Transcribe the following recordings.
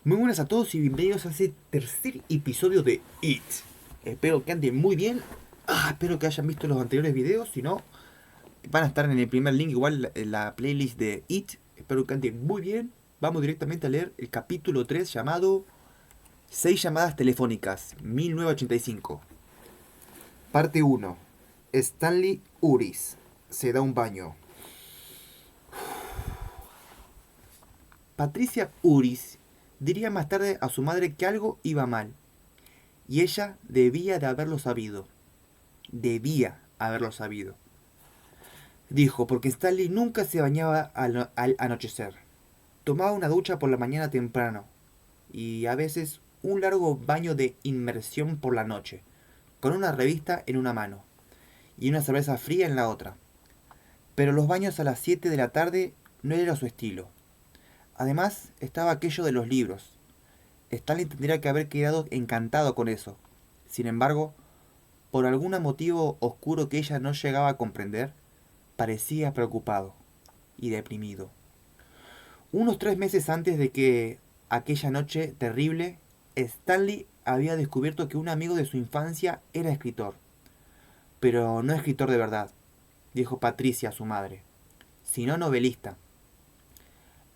Muy buenas a todos y bienvenidos a este tercer episodio de It. Espero que anden muy bien. Espero que hayan visto los anteriores videos. Si no, van a estar en el primer link, igual en la playlist de It. Espero que anden muy bien. Vamos directamente a leer el capítulo 3 llamado 6 llamadas telefónicas, 1985. Parte uno. Stanley Uris se da un baño. Patricia Uris diría más tarde a su madre que algo iba mal, y ella debía de haberlo sabido. Debía haberlo sabido. Dijo, porque Stanley nunca se bañaba al anochecer. Tomaba una ducha por la mañana temprano y a veces un largo baño de inmersión por la noche, con una revista en una mano y una cerveza fría en la otra. Pero los baños a las 7 de la tarde no era su estilo. Además estaba aquello de los libros. Stanley tendría que haber quedado encantado con eso. Sin embargo, por algún motivo oscuro que ella no llegaba a comprender, parecía preocupado y deprimido. Unos 3 meses antes de que aquella noche terrible, Stanley había descubierto que un amigo de su infancia era escritor, pero no escritor de verdad, dijo Patricia a su madre, sino novelista.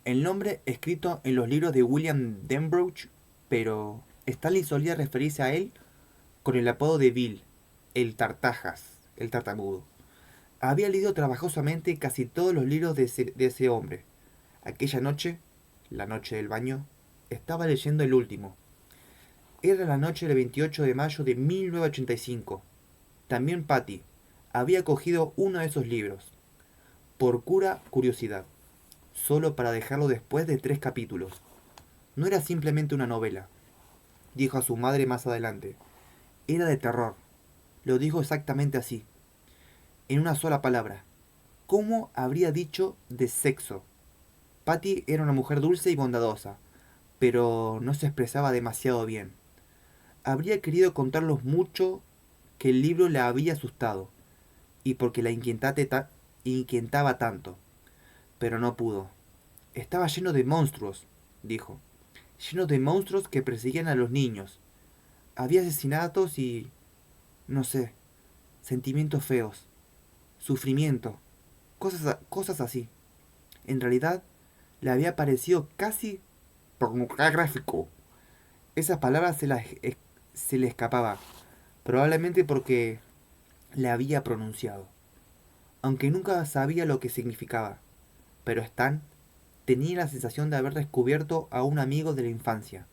El nombre escrito en los libros de William Denbrough, pero Stanley solía referirse a él con el apodo de Bill, el Tartajas, el tartamudo. Había leído trabajosamente casi todos los libros de ese hombre. Aquella noche, la noche del baño, estaba leyendo el último. Era la noche del 28 de mayo de 1985. También Patty había cogido uno de esos libros, por pura curiosidad, solo para dejarlo después de 3 capítulos. No era simplemente una novela, dijo a su madre más adelante. Era de terror. Lo dijo exactamente así, en una sola palabra. ¿Cómo habría dicho de sexo? Patty era una mujer dulce y bondadosa, pero no se expresaba demasiado bien. Habría querido contarlos mucho que el libro la había asustado, y porque la inquietaba tanto, pero no pudo. Estaba lleno de monstruos, dijo, lleno de monstruos que perseguían a los niños. Había asesinatos y, no sé, sentimientos feos, sufrimiento, cosas así. En realidad, le había parecido casi pornográfico. Esas palabras se le escapaba, probablemente porque le había pronunciado, aunque nunca sabía lo que significaba. Pero Stan tenía la sensación de haber descubierto a un amigo de la infancia.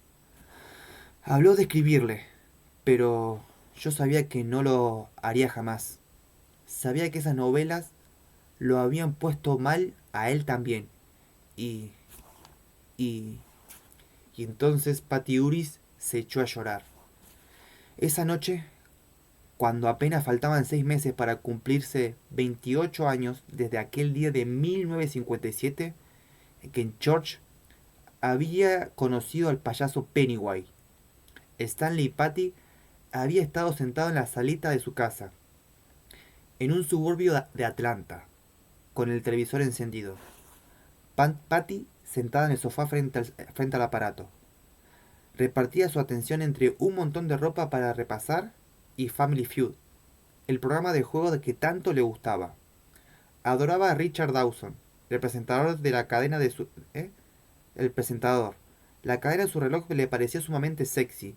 Habló de escribirle, pero yo sabía que no lo haría jamás. Sabía que esas novelas lo habían puesto mal a él también. Y... y... y entonces Patty Uris se echó a llorar. Esa noche, cuando apenas faltaban 6 meses para cumplirse 28 años desde aquel día de 1957 en que George había conocido al payaso Pennywise, Stanley y Patty había estado sentado en la salita de su casa, en un suburbio de Atlanta, con el televisor encendido. Patty sentada en el sofá frente al aparato. Repartía su atención entre un montón de ropa para repasar y Family Feud, el programa de juego de que tanto le gustaba. Adoraba a Richard Dawson, el presentador de la cadena de su... El presentador. La cadena de su reloj le parecía sumamente sexy,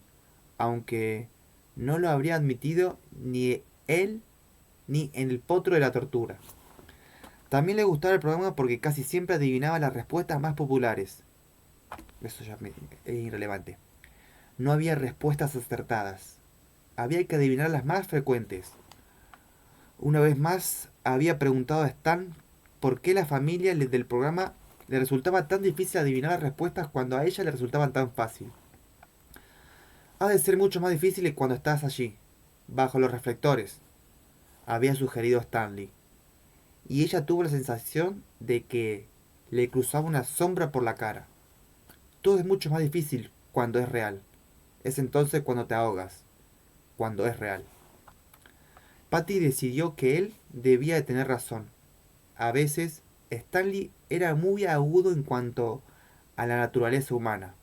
aunque no lo habría admitido ni él ni en el potro de la tortura. También le gustaba el programa porque casi siempre adivinaba las respuestas más populares. Eso ya es irrelevante. No había respuestas acertadas. Había que adivinar las más frecuentes. Una vez más, había preguntado a Stan por qué la familia del programa le resultaba tan difícil adivinar las respuestas cuando a ella le resultaban tan fácil. Ha de ser mucho más difícil cuando estás allí, bajo los reflectores, había sugerido Stanley. Y ella tuvo la sensación de que le cruzaba una sombra por la cara. Todo es mucho más difícil cuando es real. Es entonces cuando te ahogas, cuando es real. Patty decidió que él debía de tener razón. A veces, Stanley era muy agudo en cuanto a la naturaleza humana.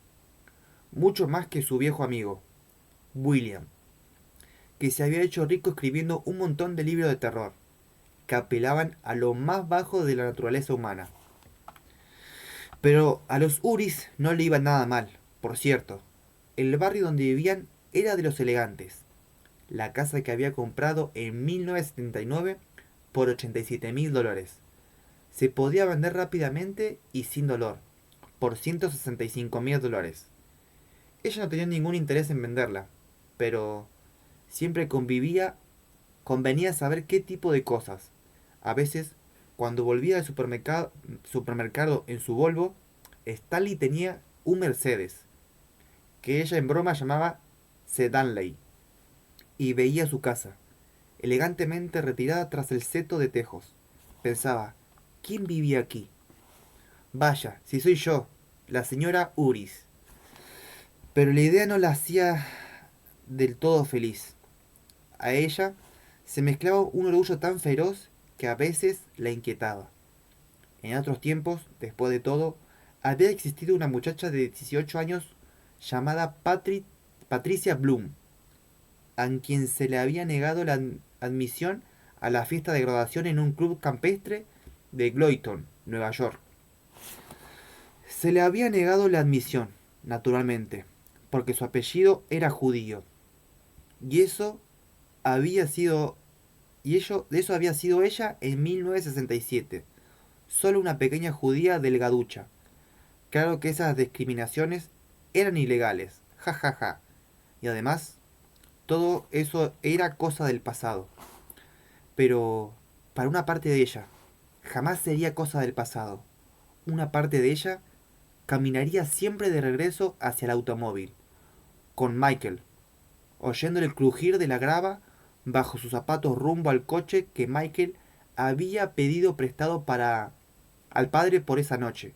mucho más que su viejo amigo, William, que se había hecho rico escribiendo un montón de libros de terror, que apelaban a lo más bajo de la naturaleza humana. Pero a los Uris no le iba nada mal, por cierto. El barrio donde vivían era de los elegantes. La casa que había comprado en 1979 por $87.000. Se podía vender rápidamente y sin dolor, por $165.000. Ella no tenía ningún interés en venderla, pero siempre convenía saber qué tipo de cosas. A veces, cuando volvía del supermercado en su Volvo, Stanley tenía un Mercedes, que ella en broma llamaba Sedanley, y veía su casa, elegantemente retirada tras el seto de tejos. Pensaba, ¿quién vivía aquí? Vaya, si soy yo, la señora Uris. Pero la idea no la hacía del todo feliz. A ella se mezclaba un orgullo tan feroz que a veces la inquietaba. En otros tiempos, después de todo, había existido una muchacha de 18 años llamada Patricia Bloom, a quien se le había negado la admisión a la fiesta de graduación en un club campestre de Gloyton, Nueva York. Se le había negado la admisión, naturalmente, porque su apellido era judío. Y eso había sido de eso había sido ella en 1967, solo una pequeña judía delgaducha. Claro que esas discriminaciones eran ilegales, jajaja. Ja, ja. Y además, todo eso era cosa del pasado. Pero para una parte de ella, jamás sería cosa del pasado. Una parte de ella caminaría siempre de regreso hacia el automóvil, con Michael, oyendo el crujir de la grava bajo sus zapatos rumbo al coche que Michael había pedido prestado al padre por esa noche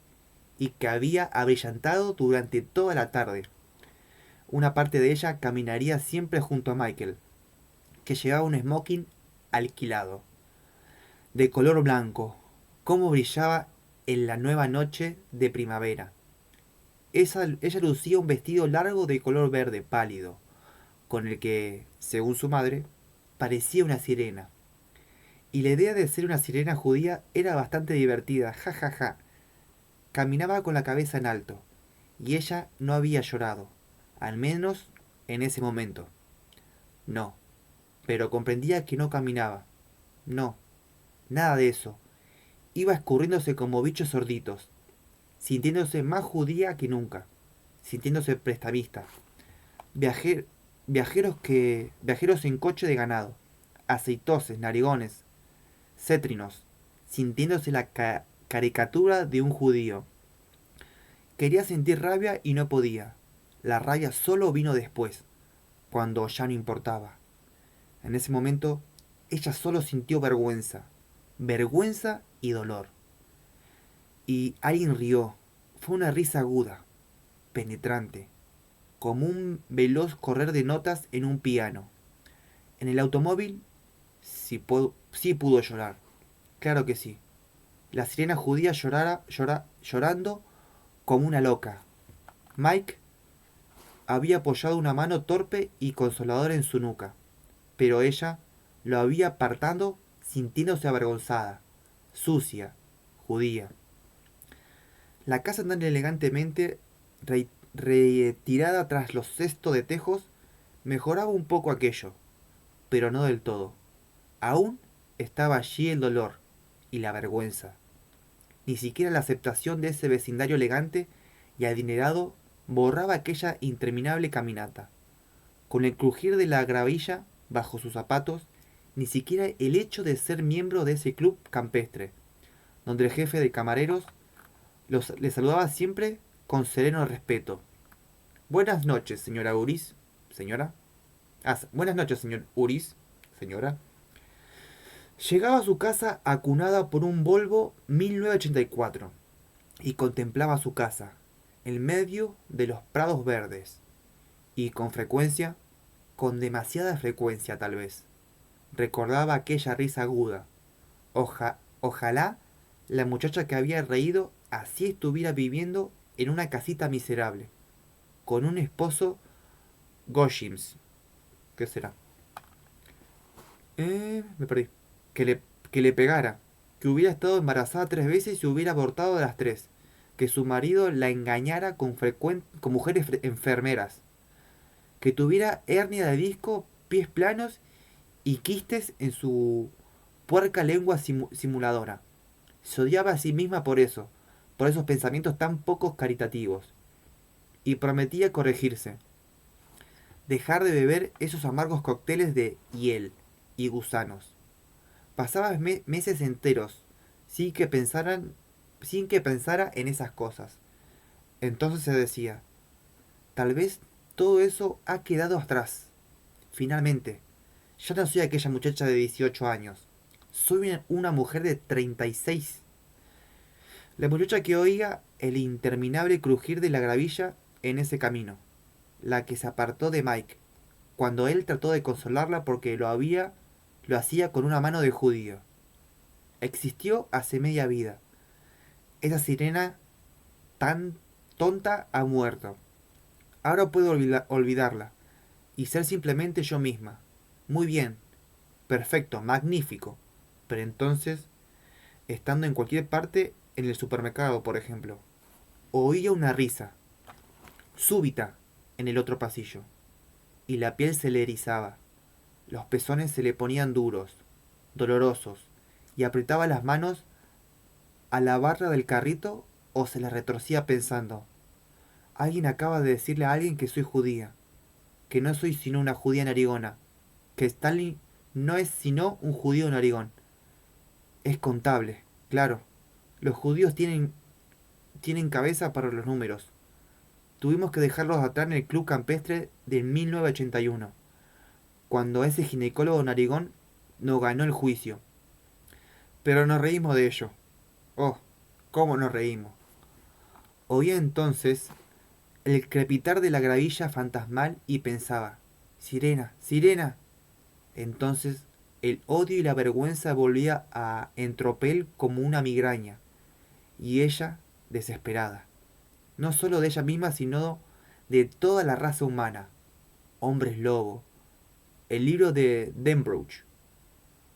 y que había abrillantado durante toda la tarde. Una parte de ella caminaría siempre junto a Michael, que llevaba un smoking alquilado, de color blanco, como brillaba en la nueva noche de primavera. Ella lucía un vestido largo de color verde pálido, con el que, según su madre, parecía una sirena. Y la idea de ser una sirena judía era bastante divertida, jajaja. Ja, ja. Caminaba con la cabeza en alto, y ella no había llorado, al menos en ese momento. No, pero comprendía que no caminaba. No, nada de eso. Iba escurriéndose como bichos sorditos, sintiéndose más judía que nunca, sintiéndose prestamista. Viajer, viajeros en coche de ganado, aceitoses, narigones, cétrinos, sintiéndose la caricatura de un judío. Quería sentir rabia y no podía. La rabia solo vino después, cuando ya no importaba. En ese momento, ella solo sintió vergüenza. Vergüenza y dolor. Y alguien rió. Fue una risa aguda, penetrante, como un veloz correr de notas en un piano. En el automóvil, sí pudo llorar. Claro que sí. La sirena judía llorando como una loca. Mike había apoyado una mano torpe y consoladora en su nuca, pero ella lo había apartado sintiéndose avergonzada, sucia, judía. La casa tan elegantemente retirada tras los cestos de tejos mejoraba un poco aquello, pero no del todo. Aún estaba allí el dolor y la vergüenza. Ni siquiera la aceptación de ese vecindario elegante y adinerado borraba aquella interminable caminata. Con el crujir de la gravilla bajo sus zapatos, ni siquiera el hecho de ser miembro de ese club campestre, donde el jefe de camareros le saludaba siempre con sereno respeto. Buenas noches, señora Uris. Señora. Buenas noches, señor Uris. Señora. Llegaba a su casa acunada por un Volvo 1984 y contemplaba su casa, en medio de los prados verdes, y con frecuencia, con demasiada frecuencia tal vez, recordaba aquella risa aguda. Ojalá la muchacha que había reído así estuviera viviendo en una casita miserable. con un esposo Goshims. ¿Qué será? Me perdí. Que le, que le pegara. Que hubiera estado embarazada 3 veces y hubiera abortado de las 3. Que su marido la engañara con mujeres enfermeras. Que tuviera hernia de disco, pies planos y quistes en su puerca lengua simuladora. Se odiaba a sí misma por eso, por esos pensamientos tan pocos caritativos. Y prometía corregirse, dejar de beber esos amargos cócteles de hiel y gusanos. Pasaba meses enteros sin que sin que pensara en esas cosas. Entonces se decía, tal vez todo eso ha quedado atrás. Finalmente, ya no soy aquella muchacha de 18 años. Soy una mujer de 36. La muchacha que oía el interminable crujir de la gravilla en ese camino. La que se apartó de Mike, cuando él trató de consolarla porque lo hacía con una mano de judío. Existió hace media vida. Esa sirena tan tonta ha muerto. Ahora puedo olvidarla y ser simplemente yo misma. Muy bien, perfecto, magnífico. Pero entonces, estando en cualquier parte, en el supermercado, por ejemplo, oía una risa, súbita, en el otro pasillo, y la piel se le erizaba. Los pezones se le ponían duros, dolorosos, y apretaba las manos a la barra del carrito o se las retorcía pensando, alguien acaba de decirle a alguien que soy judía, que no soy sino una judía narigona, que Stanley no es sino un judío narigón. Es contable, claro. Los judíos tienen cabeza para los números. Tuvimos que dejarlos atrás en el club campestre de 1981, cuando ese ginecólogo narigón nos ganó el juicio. Pero nos reímos de ello. Oh, cómo nos reímos. Oía entonces el crepitar de la gravilla fantasmal y pensaba, Sirena, Sirena. Entonces el odio y la vergüenza volvía a entropel como una migraña, y ella, desesperada, no solo de ella misma, sino de toda la raza humana. Hombres lobo, el libro de Denbrough,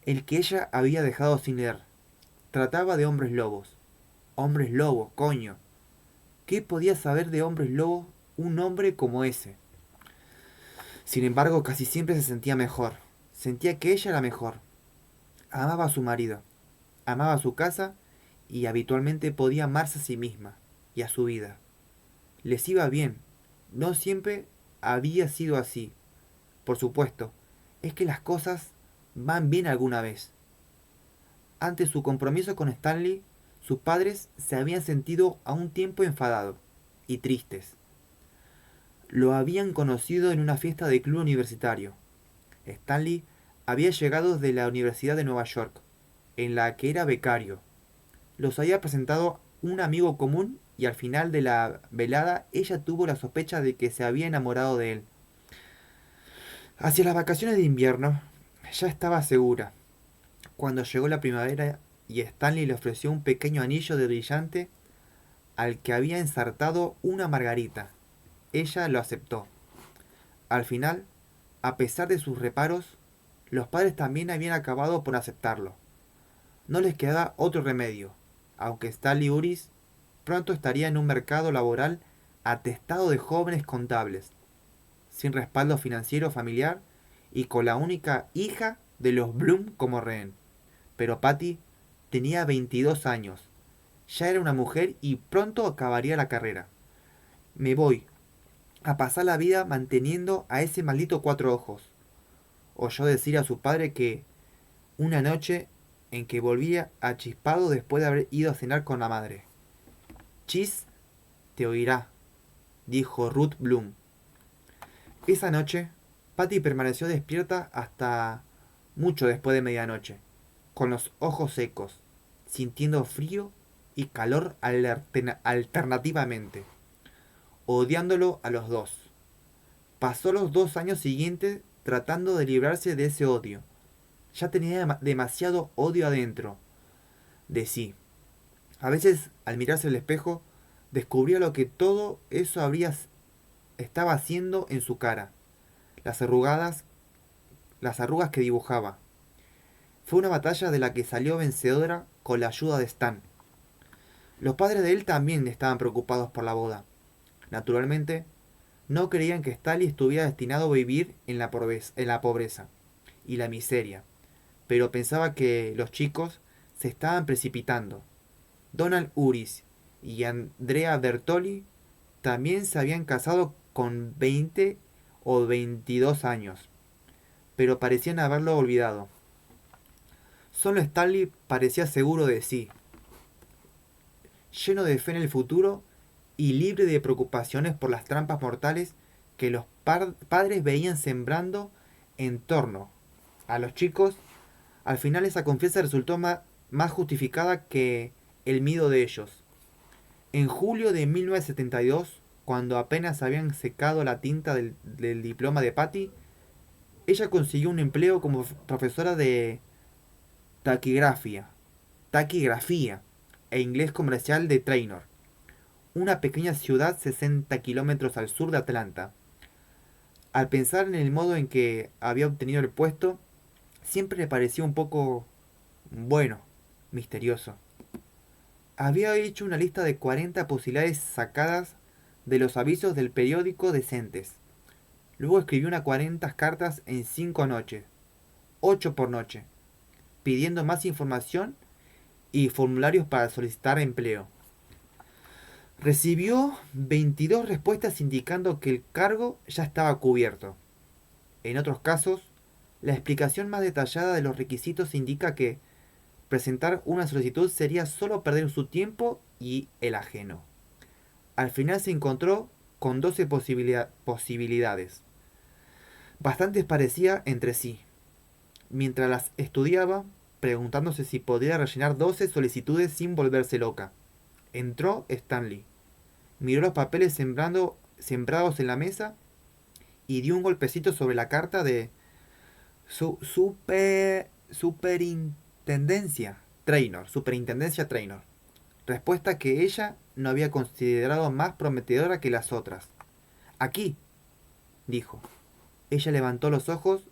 el que ella había dejado sin leer, trataba de hombres lobos. Hombres lobos, coño. ¿Qué podía saber de hombres lobos un hombre como ese? Sin embargo, casi siempre se sentía mejor. Sentía que ella era mejor. Amaba a su marido, amaba a su casa y habitualmente podía amarse a sí misma y a su vida. Les iba bien. No siempre había sido así. Por supuesto, es que las cosas van bien alguna vez. Ante su compromiso con Stanley, sus padres se habían sentido a un tiempo enfadados y tristes. Lo habían conocido en una fiesta de club universitario. Stanley había llegado de la Universidad de Nueva York, en la que era becario. Los había presentado un amigo común y al final de la velada ella tuvo la sospecha de que se había enamorado de él. Hacia las vacaciones de invierno ya estaba segura. Cuando llegó la primavera y Stanley le ofreció un pequeño anillo de brillante al que había ensartado una margarita. Ella lo aceptó. Al final, a pesar de sus reparos, los padres también habían acabado por aceptarlo. No les quedaba otro remedio, aunque Stanley Uris pronto estaría en un mercado laboral atestado de jóvenes contables, sin respaldo financiero familiar y con la única hija de los Bloom como rehén. Pero Patty tenía 22 años, ya era una mujer y pronto acabaría la carrera. Me voy a pasar la vida manteniendo a ese maldito cuatro ojos, oyó decir a su padre que una noche en que volvía achispado después de haber ido a cenar con la madre. Chis te oirá, dijo Ruth Bloom. Esa noche, Patty permaneció despierta hasta mucho después de medianoche, con los ojos secos, sintiendo frío y calor alternativamente, odiándolo a los dos. Pasó los 2 años siguientes tratando de librarse de ese odio. Ya tenía demasiado odio adentro de sí. A veces, al mirarse al espejo, descubría lo que todo eso estaba haciendo en su cara, las arrugadas, las arrugas que dibujaba. Fue una batalla de la que salió vencedora con la ayuda de Stan. Los padres de él también estaban preocupados por la boda. Naturalmente, no creían que Stanley estuviera destinado a vivir en la pobreza y la miseria, pero pensaba que los chicos se estaban precipitando. Donald Uris y Andrea Bertoli también se habían casado con 20 o 22 años, pero parecían haberlo olvidado. Solo Stanley parecía seguro de sí, lleno de fe en el futuro y libre de preocupaciones por las trampas mortales que los padres veían sembrando en torno a los chicos. Al final esa confianza resultó más justificada que el miedo de ellos. En julio de 1972, cuando apenas habían secado la tinta del diploma de Patty, ella consiguió un empleo como profesora de taquigrafía, taquigrafía e inglés comercial de Traynor, una pequeña ciudad 60 kilómetros al sur de Atlanta. Al pensar en el modo en que había obtenido el puesto, siempre le parecía un poco, bueno, misterioso. Había hecho una lista de 40 posibilidades sacadas de los avisos del periódico decentes. Luego escribió unas 40 cartas en 5 noches, 8 por noche, pidiendo más información y formularios para solicitar empleo. Recibió 22 respuestas indicando que el cargo ya estaba cubierto. En otros casos, la explicación más detallada de los requisitos indica que presentar una solicitud sería solo perder su tiempo y el ajeno. Al final se encontró con 12 posibilidades. Bastantes parecía entre sí. Mientras las estudiaba, preguntándose si podía rellenar 12 solicitudes sin volverse loca. Entró Stanley. Miró los papeles sembrados en la mesa y dio un golpecito sobre la carta de Superintendencia Traynor. Respuesta que ella no había considerado más prometedora que las otras. Aquí, dijo. Ella levantó los ojos,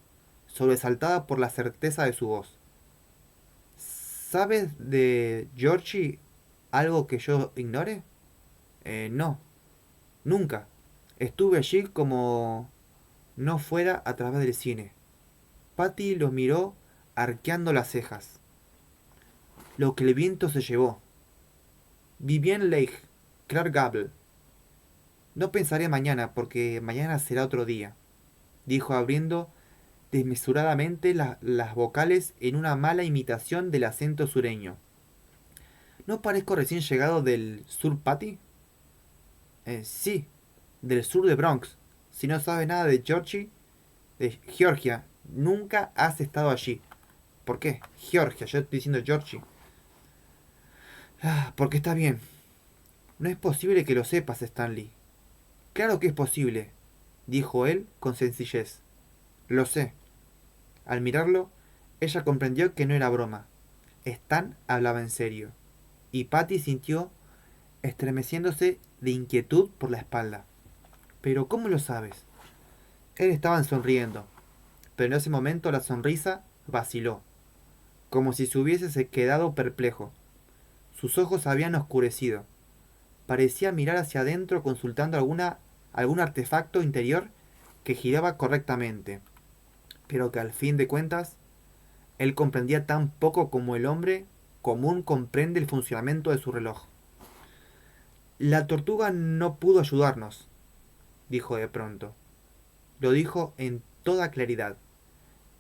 sobresaltada por la certeza de su voz. ¿Sabes de Georgie algo que yo ignore? No, nunca. Estuve allí como no fuera a través del cine. Patty lo miró arqueando las cejas. Lo que el viento se llevó. Vivienne Leigh, Clark Gable. No pensaré mañana, porque mañana será otro día, dijo abriendo desmesuradamente las vocales en una mala imitación del acento sureño. ¿No parezco recién llegado del sur, Patty? Sí, del sur de Bronx. Si no sabes nada de Georgia, nunca has estado allí. ¿Por qué? Georgia, yo estoy diciendo Georgie. Porque está bien. No es posible que lo sepas, Stanley. Claro que es posible, dijo él con sencillez. Lo sé. Al mirarlo, ella comprendió que no era broma. Stan hablaba en serio. Y Patty sintió estremeciéndose de inquietud por la espalda. ¿Pero cómo lo sabes? Él estaba sonriendo, pero en ese momento la sonrisa vaciló, como si se hubiese quedado perplejo. Sus ojos habían oscurecido. Parecía mirar hacia adentro consultando algún artefacto interior que giraba correctamente, pero que al fin de cuentas él comprendía tan poco como el hombre común comprende el funcionamiento de su reloj. La tortuga no pudo ayudarnos, dijo de pronto. Lo dijo en toda claridad.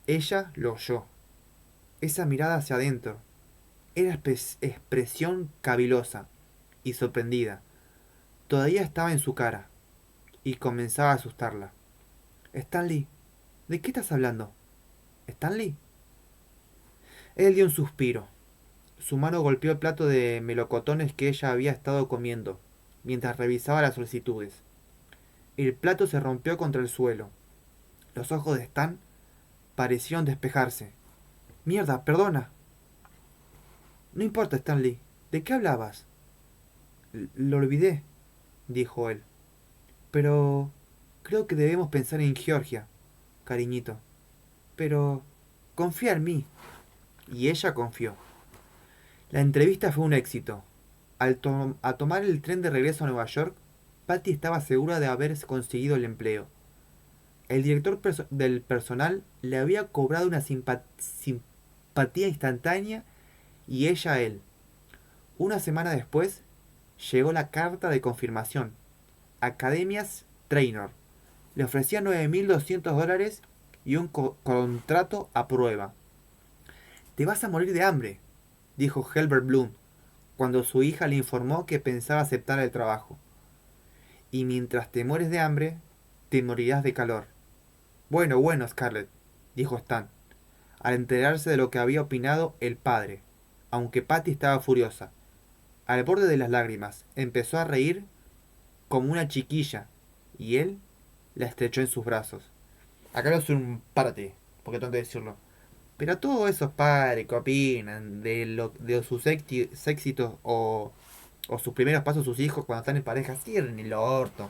Ella lo oyó. Esa mirada hacia adentro era expresión cavilosa y sorprendida. Todavía estaba en su cara y comenzaba a asustarla. Stanley, ¿de qué estás hablando? ¿Stanley? Él dio un suspiro. Su mano golpeó el plato de melocotones que ella había estado comiendo, mientras revisaba las solicitudes. El plato se rompió contra el suelo. Los ojos de Stan parecieron despejarse. Mierda, perdona. No importa, Stanley. ¿De qué hablabas? Lo olvidé, dijo él. Pero Creo que debemos pensar en Georgia, cariñito. Pero confía en mí. Y ella confió. La entrevista fue un éxito. A tomar el tren de regreso a Nueva York, Patty estaba segura de haber conseguido el empleo. El director del personal le había cobrado una simpatía instantánea y ella a él. Una semana después llegó la carta de confirmación. Academias Trainor. Le ofrecía $9.200 y un contrato a prueba. Te vas a morir de hambre, dijo Helbert Bloom, cuando su hija le informó que pensaba aceptar el trabajo. Y mientras te mueres de hambre, te morirás de calor. Bueno, bueno, Scarlett, dijo Stan, al enterarse de lo que había opinado el padre, aunque Patty estaba furiosa. Al borde de las lágrimas, empezó a reír como una chiquilla, y él la estrechó en sus brazos. Acá no es un párate, porque tengo que decirlo. Pero a todos esos padres que opinan de sus éxitos o sus primeros pasos sus hijos cuando están en pareja, cierren el orto.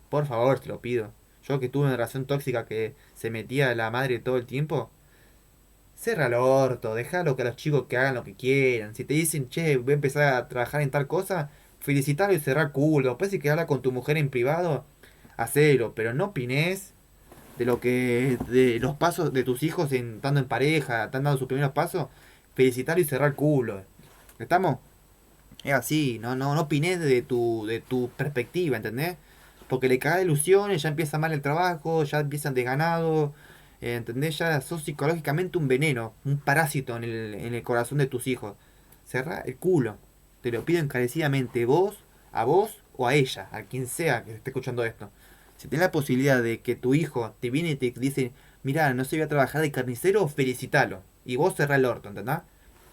Por favor, te lo pido. Yo que tuve una relación tóxica que se metía la madre todo el tiempo, cierra el orto, dejalo que a los chicos que hagan lo que quieran. Si te dicen, che, voy a empezar a trabajar en tal cosa, felicitarlo y cerrar culo. Después si que habla con tu mujer en privado, hacelo, pero no opines de los pasos de tus hijos estando en pareja, están dando sus primeros pasos, felicitar y cerrar culo. ¿Estamos? Es así, no opines de tu perspectiva, ¿entendés? Porque le caga ilusiones, ya empieza mal el trabajo, ya empiezan desganado, ¿entendés? Ya sos psicológicamente un veneno, un parásito en el corazón de tus hijos. Cerra el culo. Te lo pido encarecidamente, a vos o a ella, a quien sea que esté escuchando esto. Si tenés la posibilidad de que tu hijo te viene y te dice, mira, no se voy a trabajar de carnicero, felicitalo. Y vos cerrá el orto, ¿entendés?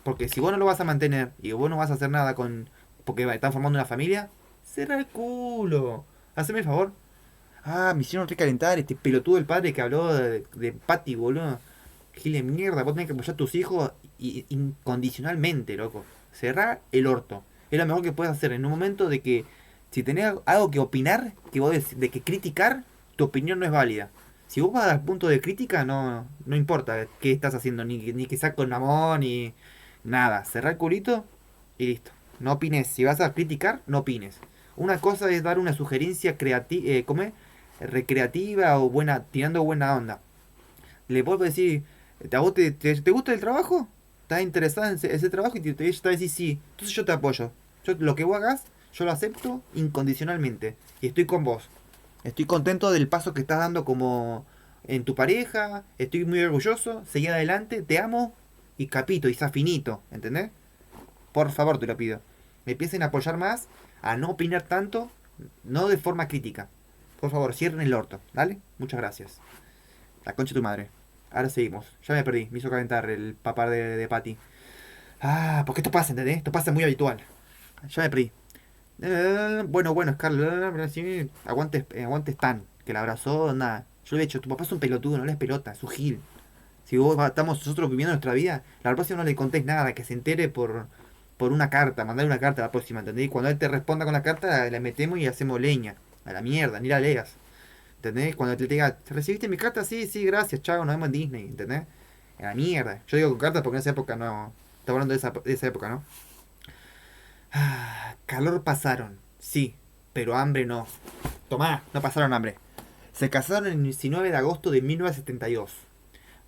Porque si vos no lo vas a mantener y vos no vas a hacer nada con... porque están formando una familia, cerrá el culo. Haceme el favor. Ah, me hicieron recalentar este pelotudo del padre que habló de Patty, boludo. Gil de mierda, vos tenés que apoyar a tus hijos incondicionalmente, loco. Cerrá el orto. Es lo mejor que puedes hacer en un momento de que si tenés algo que opinar, de que criticar, tu opinión no es válida. Si vos vas al punto de crítica, no importa qué estás haciendo, ni que sea con amor, ni nada. Cerrá el culito y listo. No opines. Si vas a criticar, no opines. Una cosa es dar una sugerencia creativa, ¿cómo es? Recreativa o buena, tirando buena onda. Le puedo decir, ¿a vos te gusta el trabajo? ¿Estás interesada en ese trabajo? Y ella te va a decir sí. Entonces yo te apoyo. Lo que vos hagas, yo lo acepto incondicionalmente. Y estoy con vos. Estoy contento del paso que estás dando como en tu pareja. Estoy muy orgulloso. Seguí adelante. Te amo. Y capito. Y finito. ¿Entendés? Por favor, te lo pido. Me empiecen a apoyar más. A no opinar tanto. No de forma crítica. Por favor, cierren el orto. ¿Dale? Muchas gracias. La concha de tu madre. Ahora seguimos. Ya me perdí. Me hizo calentar el papá de Patty. Ah, porque esto pasa, ¿entendés? Esto pasa muy habitual. Ya me perdí. Bueno, Scarlett. Sí, aguante Stan. Que la abrazó, nada. Yo le he dicho, tu papá es un pelotudo, no le es pelota, es un gil. Si vos estamos nosotros viviendo nuestra vida, la próxima no le contés nada, que se entere por una carta, mandar una carta a la próxima, ¿entendés? Cuando él te responda con la carta, la metemos y hacemos leña. A la mierda, ni la leas. ¿Entendés? Cuando te diga, ¿recibiste mi carta? Sí, sí, gracias, chao, nos vemos en Disney, ¿entendés? A la mierda. Yo digo con cartas porque en esa época no. Estaba hablando de esa época, ¿no? Ah, calor pasaron, sí, pero hambre no. Tomá, no pasaron hambre. Se casaron el 19 de agosto de 1972.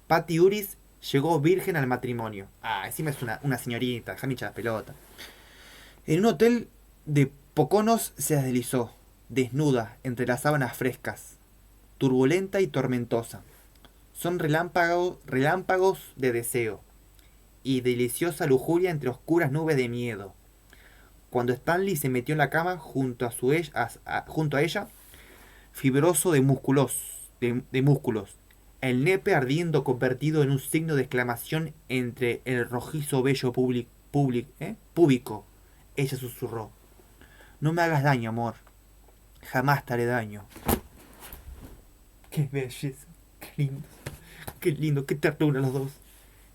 Patty Uris llegó virgen al matrimonio. Ah, encima es una señorita, déjame hinchar la pelota. En un hotel de Poconos se deslizó, desnuda, entre las sábanas frescas, turbulenta y tormentosa. Son relámpagos de deseo y deliciosa lujuria entre oscuras nubes de miedo. Cuando Stanley se metió en la cama junto a ella, fibroso de músculos, el nepe ardiendo convertido en un signo de exclamación entre el rojizo vello púbico. Ella susurró: no me hagas daño, amor. Jamás te haré daño. Qué belleza, qué lindo, qué ternura los dos,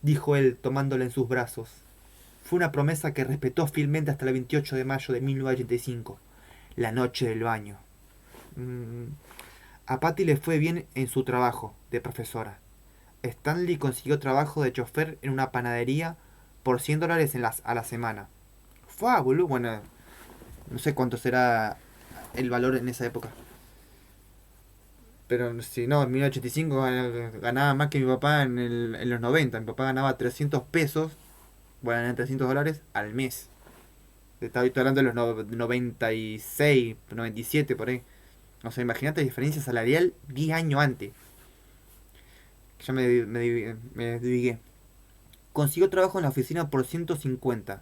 dijo él tomándola en sus brazos. Fue una promesa que respetó fielmente hasta el 28 de mayo de 1985, la noche del baño. A Patty le fue bien en su trabajo de profesora. Stanley consiguió trabajo de chofer en una panadería por $100 a la semana. Fue, boludo. Bueno, no sé cuánto será el valor en esa época. Pero si no, en 1985 ganaba más que mi papá en los 90. Mi papá ganaba 300 pesos, bueno, eran $300 al mes. Estoy hablando de los 96, 97 por ahí. O sea, imagínate la diferencia salarial 10 años antes. Ya me desvigué. Consiguió trabajo en la oficina por 150.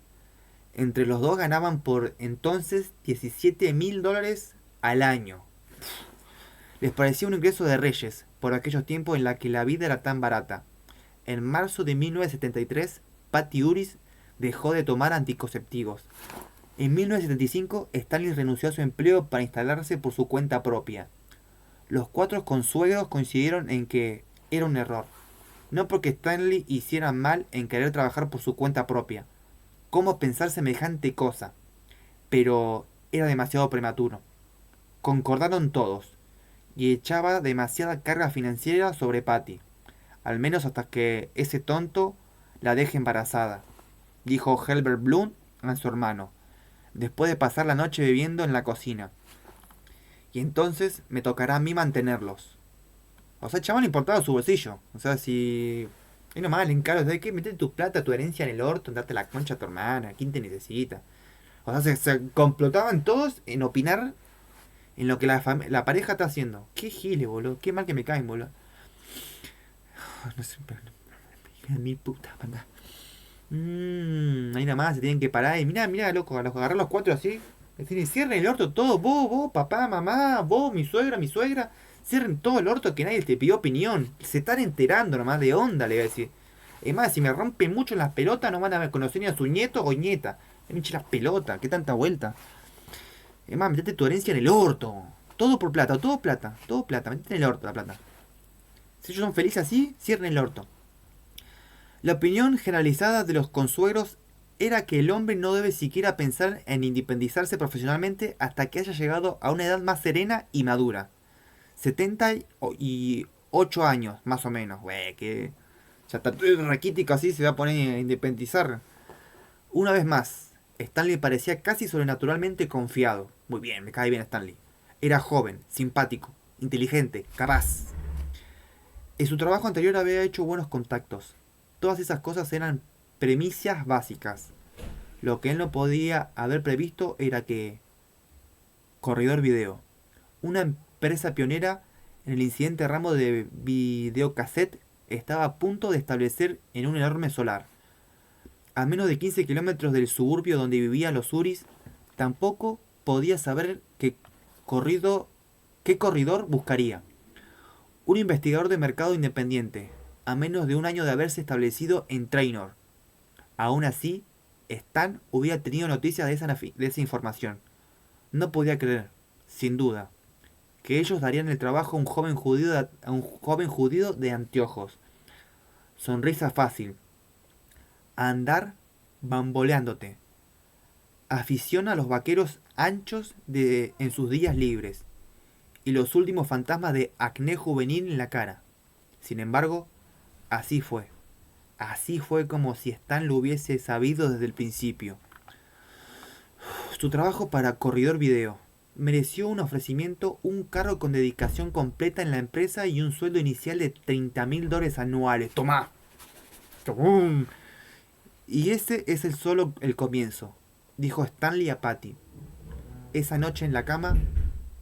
Entre los dos ganaban por entonces $17.000 al año. Les parecía un ingreso de reyes por aquellos tiempos en la que la vida era tan barata. En marzo de 1973, Patty Uris dejó de tomar anticonceptivos. En 1975, Stanley renunció a su empleo para instalarse por su cuenta propia. Los cuatro consuegros coincidieron en que era un error. No porque Stanley hiciera mal en querer trabajar por su cuenta propia. ¿Cómo pensar semejante cosa? Pero era demasiado prematuro. Concordaron todos, y echaba demasiada carga financiera sobre Patty, al menos hasta que ese tonto la deje embarazada, dijo Helbert Bloom a su hermano, después de pasar la noche bebiendo en la cocina. Y entonces me tocará a mí mantenerlos. O sea, el chaval le importaba su bolsillo. O sea, si... Es nomás, le encargo, ¿sabes qué? Metete tu plata, tu herencia en el orto, date la concha a tu hermana, ¿quién te necesita? O sea, se complotaban todos en opinar en lo que la pareja está haciendo. Qué giles, boludo. Qué mal que me caen, boludo. No sé, mi puta, manda. Ahí nada más se tienen que parar. Y mira, loco, a los agarrar los cuatro así. Decir, cierren el orto todo. Vos, papá, mamá, vos, mi suegra. Cierren todo el orto que nadie te pidió opinión. Se están enterando nomás de onda, le voy a decir. Es más, si me rompen mucho las pelotas, no van a conocer ni a su nieto o nieta. Me hinche las pelotas, qué tanta vuelta. Es más, metete tu herencia en el orto. Todo por plata, todo plata, todo plata. Metete en el orto la plata. Si ellos son felices así, cierren el orto. La opinión generalizada de los consuegros era que el hombre no debe siquiera pensar en independizarse profesionalmente hasta que haya llegado a una edad más serena y madura. 78 años, más o menos. Que ya está raquítico así, se va a poner a independizar. Una vez más, Stanley parecía casi sobrenaturalmente confiado. Muy bien, me cae bien Stanley. Era joven, simpático, inteligente, capaz. En su trabajo anterior había hecho buenos contactos. Todas esas cosas eran premisas básicas. Lo que él no podía haber previsto era que Corridor Video, una empresa pionera en el incidente ramo de videocassette, estaba a punto de establecer en un enorme solar. A menos de 15 kilómetros del suburbio donde vivían los Uris, tampoco podía saber qué corredor buscaría. Un investigador de mercado independiente, a menos de un año de haberse establecido en Trainor. Aún así, Stan hubiera tenido noticias de esa información. No podía creer, sin duda, que ellos darían el trabajo a un joven judío de anteojos. Sonrisa fácil. A andar bamboleándote. Afición a los vaqueros anchos en sus días libres. Y los últimos fantasmas de acné juvenil en la cara. Sin embargo, así fue. Así fue como si Stan lo hubiese sabido desde el principio. Su trabajo para Corridor Video mereció un ofrecimiento, un cargo con dedicación completa en la empresa y un sueldo inicial de $30.000 anuales. ¡Toma! ¡Tum! Y ese es solo el comienzo, dijo Stanley a Patty. Esa noche en la cama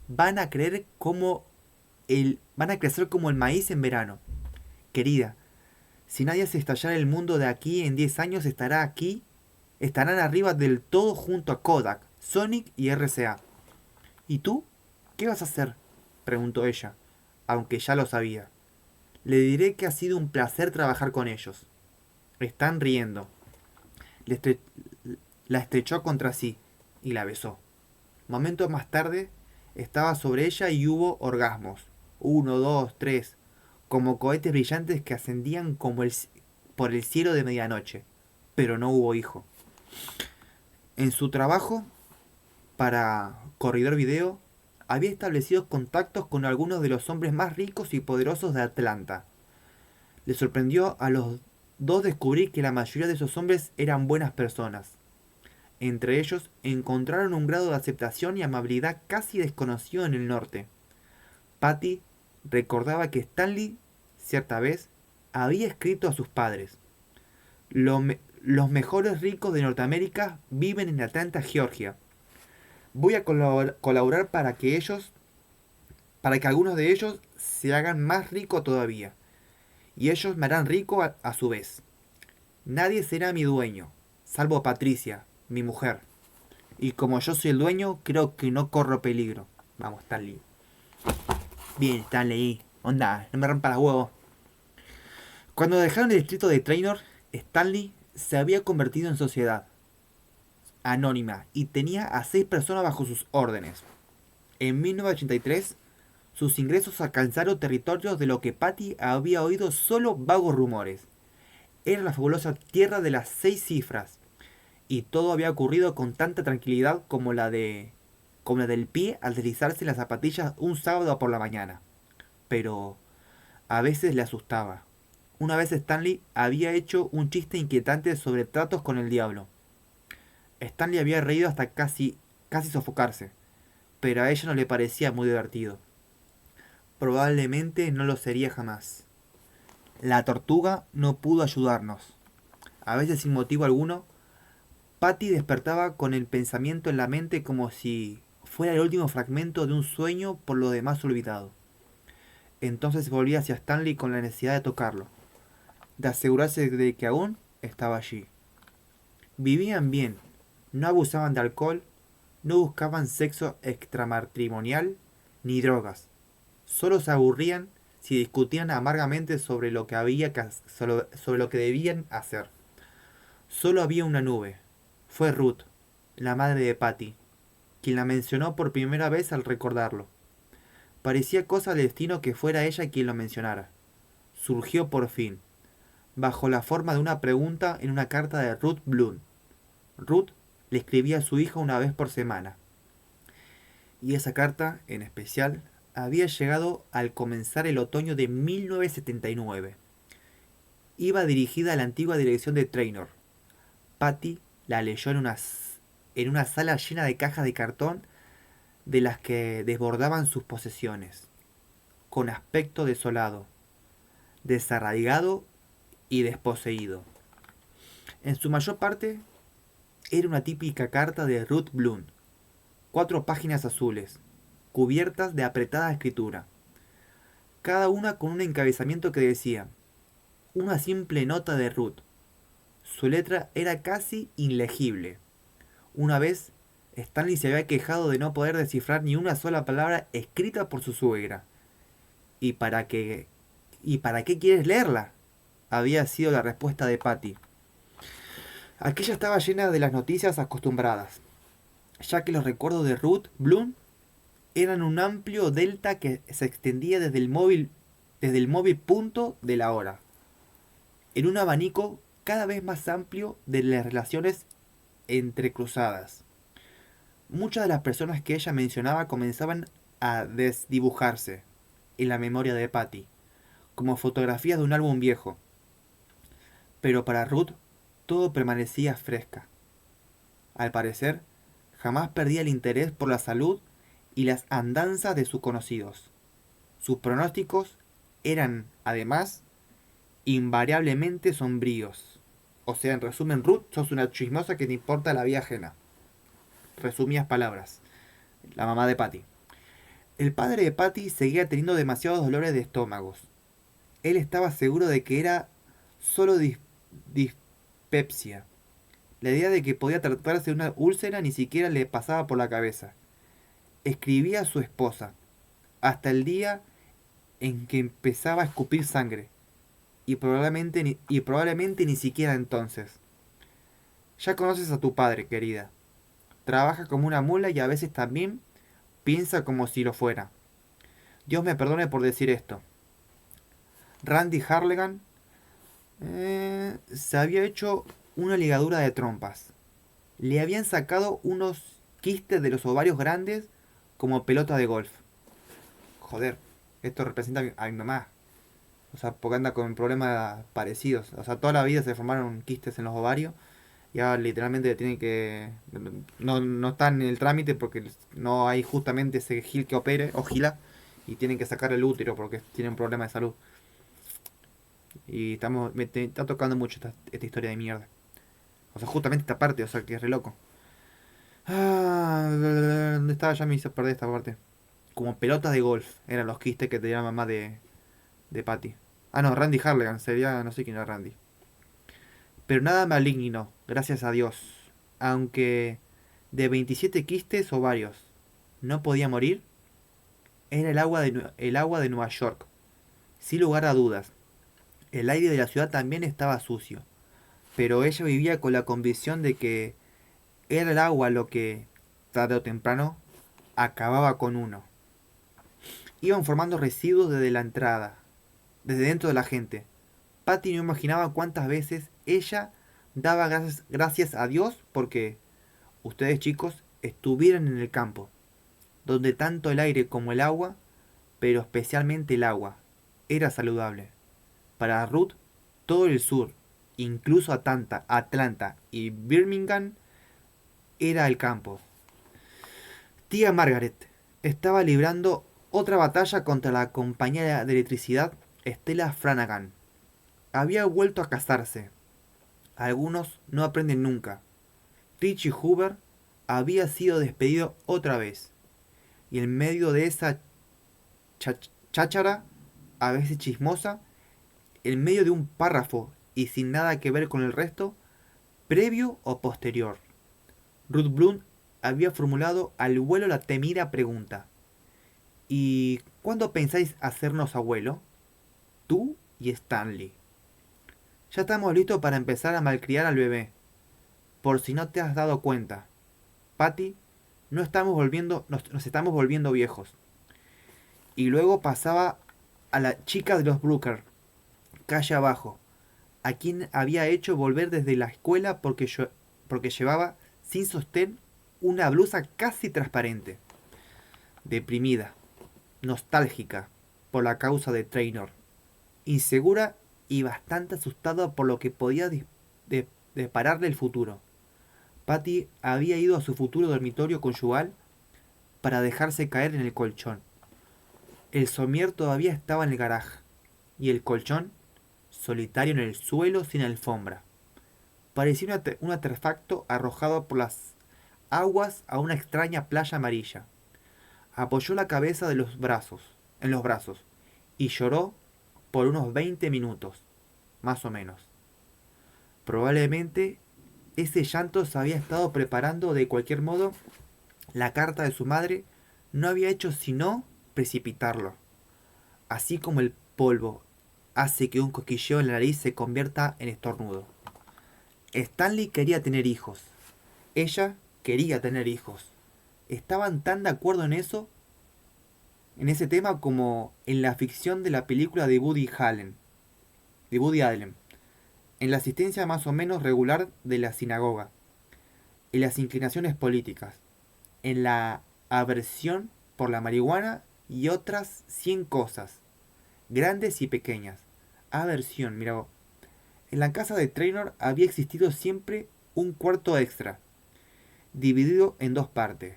van a van a crecer como el maíz en verano. Querida, si nadie hace estallar el mundo de aquí en 10 años, estarán arriba del todo junto a Kodak, Sonic y RCA. ¿Y tú? ¿Qué vas a hacer? Preguntó ella, aunque ya lo sabía. Le diré que ha sido un placer trabajar con ellos. Están riendo. La estrechó contra sí y la besó. Momentos más tarde, estaba sobre ella y hubo orgasmos. 1, 2, 3, como cohetes brillantes que ascendían por el cielo de medianoche. Pero no hubo hijo. En su trabajo para Corridor Video, había establecido contactos con algunos de los hombres más ricos y poderosos de Atlanta. Le sorprendió a los dos descubrir que la mayoría de esos hombres eran buenas personas. Entre ellos encontraron un grado de aceptación y amabilidad casi desconocido en el norte. Patty recordaba que Stanley, cierta vez, había escrito a sus padres: Los mejores ricos de Norteamérica viven en Atlanta, Georgia. Voy a colaborar para que algunos de ellos se hagan más ricos todavía. Y ellos me harán rico a su vez. Nadie será mi dueño, salvo Patricia, mi mujer. Y como yo soy el dueño, creo que no corro peligro. Vamos, Stanley. Bien, Stanley. Onda, no me rompa las huevos. Cuando dejaron el distrito de Traynor, Stanley se había convertido en sociedad anónima y tenía a 6 personas bajo sus órdenes. En 1983, sus ingresos alcanzaron territorios de lo que Patty había oído solo vagos rumores. Era la fabulosa tierra de las 6 cifras, y todo había ocurrido con tanta tranquilidad como la del pie al deslizarse en las zapatillas un sábado por la mañana. Pero a veces le asustaba. Una vez Stanley había hecho un chiste inquietante sobre tratos con el diablo. Stanley había reído hasta casi sofocarse, pero a ella no le parecía muy divertido. Probablemente no lo sería jamás. La tortuga no pudo ayudarnos. A veces sin motivo alguno, Patty despertaba con el pensamiento en la mente como si fuera el último fragmento de un sueño por lo demás olvidado. Entonces volvía hacia Stanley con la necesidad de tocarlo, de asegurarse de que aún estaba allí. Vivían bien, no abusaban de alcohol, no buscaban sexo extramatrimonial ni drogas. Solo se aburrían si discutían amargamente sobre lo que sobre lo que debían hacer. Solo había una nube. Fue Ruth, la madre de Patty, quien la mencionó por primera vez al recordarlo. Parecía cosa del destino que fuera ella quien lo mencionara. Surgió por fin, bajo la forma de una pregunta en una carta de Ruth Bloom. Ruth le escribía a su hija una vez por semana. Y esa carta, en especial, había llegado al comenzar el otoño de 1979. Iba dirigida a la antigua dirección de Traynor. Patty la leyó en una sala llena de cajas de cartón de las que desbordaban sus posesiones, con aspecto desolado, desarraigado y desposeído. En su mayor parte era una típica carta de Ruth Bloom, 4 páginas azules, cubiertas de apretada escritura, cada una con un encabezamiento que decía: una simple nota de Ruth. Su letra era casi inlegible. Una vez, Stanley se había quejado de no poder descifrar ni una sola palabra escrita por su suegra. ¿Y para qué? ¿Y para qué quieres leerla?, había sido la respuesta de Patty. Aquella estaba llena de las noticias acostumbradas, ya que los recuerdos de Ruth Bloom eran un amplio delta que se extendía desde el móvil punto de la hora, en un abanico cada vez más amplio de las relaciones entrecruzadas. Muchas de las personas que ella mencionaba comenzaban a desdibujarse en la memoria de Patty, como fotografías de un álbum viejo. Pero para Ruth todo permanecía fresca. Al parecer, jamás perdía el interés por la salud y las andanzas de sus conocidos. Sus pronósticos eran, además, invariablemente sombríos. O sea, en resumen, Ruth, sos una chismosa que te importa la vida ajena. Resumidas palabras. La mamá de Patty. El padre de Patty seguía teniendo demasiados dolores de estómagos. Él estaba seguro de que era solo dispepsia. La idea de que podía tratarse de una úlcera ni siquiera le pasaba por la cabeza. Escribía a su esposa, hasta el día en que empezaba a escupir sangre, y probablemente ni siquiera entonces. Ya conoces a tu padre, querida. Trabaja como una mula y a veces también piensa como si lo fuera. Dios me perdone por decir esto. Randy Harlegan se había hecho una ligadura de trompas. Le habían sacado unos quistes de los ovarios grandes como pelota de golf. Joder, esto representa a mi mamá. O sea, porque anda con problemas parecidos. O sea, toda la vida se formaron quistes en los ovarios. Y ahora literalmente tiene que... No está en el trámite porque no hay justamente ese gil que opere, o gila. Y tienen que sacar el útero porque tienen un problema de salud. Y está tocando mucho esta historia de mierda. O sea, justamente esta parte, o sea, que es re loco. ¿Dónde estaba? Ya me hizo perder esta parte. Como pelotas de golf eran los quistes que tenía la mamá de Patty. Ah, no, Randy Harlegan, sería, no sé quién era Randy. Pero nada maligno, gracias a Dios. Aunque de 27 quistes o varios no podía morir, era el agua de Nueva York. Sin lugar a dudas, el aire de la ciudad también estaba sucio. Pero ella vivía con la convicción de que era el agua lo que, tarde o temprano, acababa con uno. Iban formando residuos desde la entrada, desde dentro de la gente. Patty no imaginaba cuántas veces ella daba gracias a Dios porque ustedes chicos estuvieran en el campo, donde tanto el aire como el agua, pero especialmente el agua, era saludable. Para Ruth, todo el sur, incluso Atlanta y Birmingham, era el campo. Tía Margaret estaba librando otra batalla contra la compañía de electricidad Stella Flanagan. Había vuelto a casarse. Algunos no aprenden nunca. Richie Hoover había sido despedido otra vez. Y en medio de esa cháchara, a veces chismosa, en medio de un párrafo y sin nada que ver con el resto, previo o posterior, Ruth Bloom había formulado al vuelo la temida pregunta: ¿y cuándo pensáis hacernos abuelo? Tú y Stanley. Ya estamos listos para empezar a malcriar al bebé. Por si no te has dado cuenta, Patty, nos estamos volviendo viejos. Y luego pasaba a la chica de los Brooker, calle abajo, a quien había hecho volver desde la escuela porque llevaba sin sostén una blusa casi transparente. Deprimida, nostálgica por la causa de Traynor, insegura y bastante asustada por lo que podía depararle el futuro. Patty había ido a su futuro dormitorio conyugal para dejarse caer en el colchón. El somier todavía estaba en el garaje, y el colchón, solitario en el suelo sin alfombra. Parecía un artefacto arrojado por las aguas a una extraña playa amarilla. Apoyó la cabeza en los brazos, y lloró por unos 20 minutos, más o menos. Probablemente ese llanto se había estado preparando de cualquier modo. La carta de su madre no había hecho sino precipitarlo. Así como el polvo hace que un cosquilleo en la nariz se convierta en estornudo. Stanley quería tener hijos. Ella quería tener hijos. Estaban tan de acuerdo en ese tema como en la ficción de la película de Woody Allen, en la asistencia más o menos regular de la sinagoga, en las inclinaciones políticas, en la aversión por la marihuana y otras 100 cosas, grandes y pequeñas. Aversión, mira vos. En la casa de Traynor había existido siempre un cuarto extra, dividido en dos partes.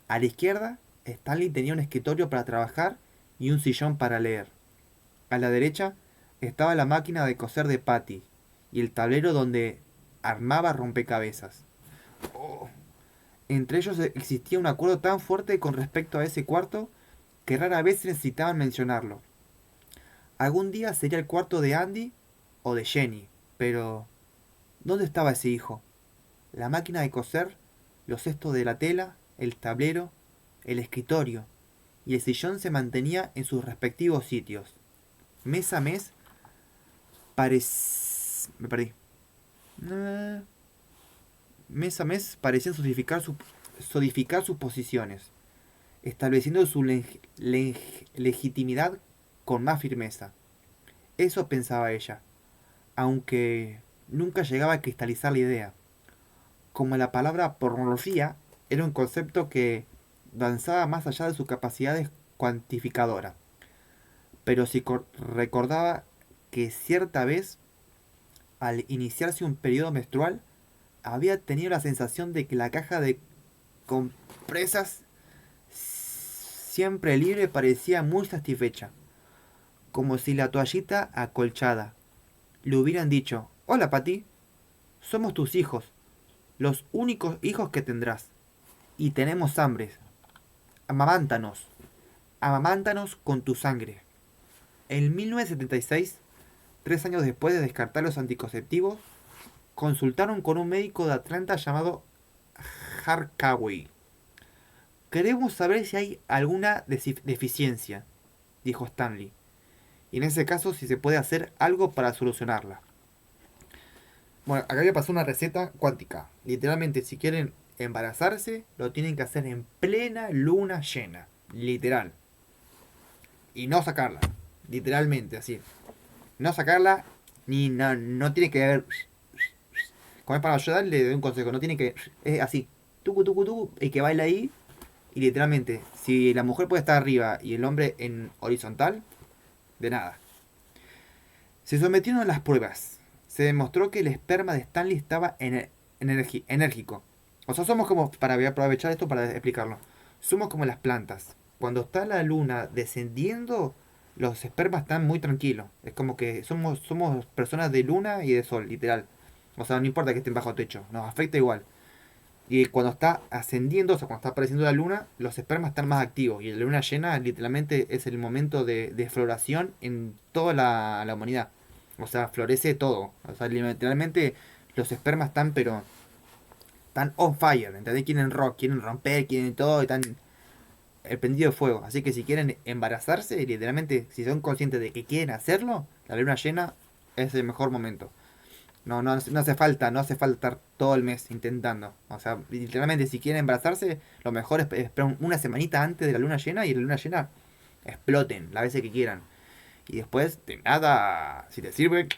A la izquierda, Stanley tenía un escritorio para trabajar y un sillón para leer. A la derecha estaba la máquina de coser de Patty y el tablero donde armaba rompecabezas. Oh. Entre ellos existía un acuerdo tan fuerte con respecto a ese cuarto que rara vez necesitaban mencionarlo. Algún día sería el cuarto de Andy o de Jenny, pero ¿dónde estaba ese hijo? La máquina de coser, los cestos de la tela, el tablero, el escritorio y el sillón se mantenía en sus respectivos sitios. Mes a mes me perdí. Mes a mes parecían solidificar sus posiciones, estableciendo su legitimidad con más firmeza. Eso pensaba ella, aunque nunca llegaba a cristalizar la idea. Como la palabra pornografía era un concepto que danzaba más allá de sus capacidades cuantificadoras. Pero si recordaba que cierta vez, al iniciarse un periodo menstrual, había tenido la sensación de que la caja de compresas siempre libre parecía muy satisfecha, como si la toallita acolchada le hubieran dicho: «Hola, Patty, somos tus hijos, los únicos hijos que tendrás, y tenemos hambre. Amamántanos, amamántanos con tu sangre». En 1976, 3 años después de descartar los anticonceptivos, consultaron con un médico de Atlanta llamado Harkaway. «Queremos saber si hay alguna deficiencia», dijo Stanley, «y en ese caso si se puede hacer algo para solucionarla». Bueno, acá le pasó una receta cuántica. Literalmente, si quieren embarazarse, lo tienen que hacer en plena luna llena. Literal. Y no sacarla. Literalmente, así. No sacarla, ni no tiene que haber. Como es para ayudar, le doy un consejo. No tiene que. Es así. Tucu, tucu, tucu. Y que baila ahí. Y literalmente, si la mujer puede estar arriba y el hombre en horizontal, de nada. Se sometieron a las pruebas. Se demostró que el esperma de Stanley estaba enérgico. O sea, somos como, para aprovechar esto para explicarlo, somos como las plantas. Cuando está la luna descendiendo, los espermas están muy tranquilos. Es como que somos personas de luna y de sol, literal. O sea, no importa que estén bajo techo, nos afecta igual. Y cuando está ascendiendo, o sea, cuando está apareciendo la luna, los espermas están más activos. Y la luna llena literalmente es el momento de floración en toda la humanidad. O sea, florece todo. O sea, literalmente los espermas están, pero están on fire. ¿Entendés? Quieren rock, quieren romper, quieren todo, están el prendido de fuego. Así que si quieren embarazarse, literalmente, si son conscientes de que quieren hacerlo, la luna llena es el mejor momento. No hace falta, no hace falta estar todo el mes intentando. O sea, literalmente si quieren embarazarse, lo mejor es esperar una semanita antes de la luna llena y la luna llena exploten las veces que quieran. Y después, de nada, si te sirve,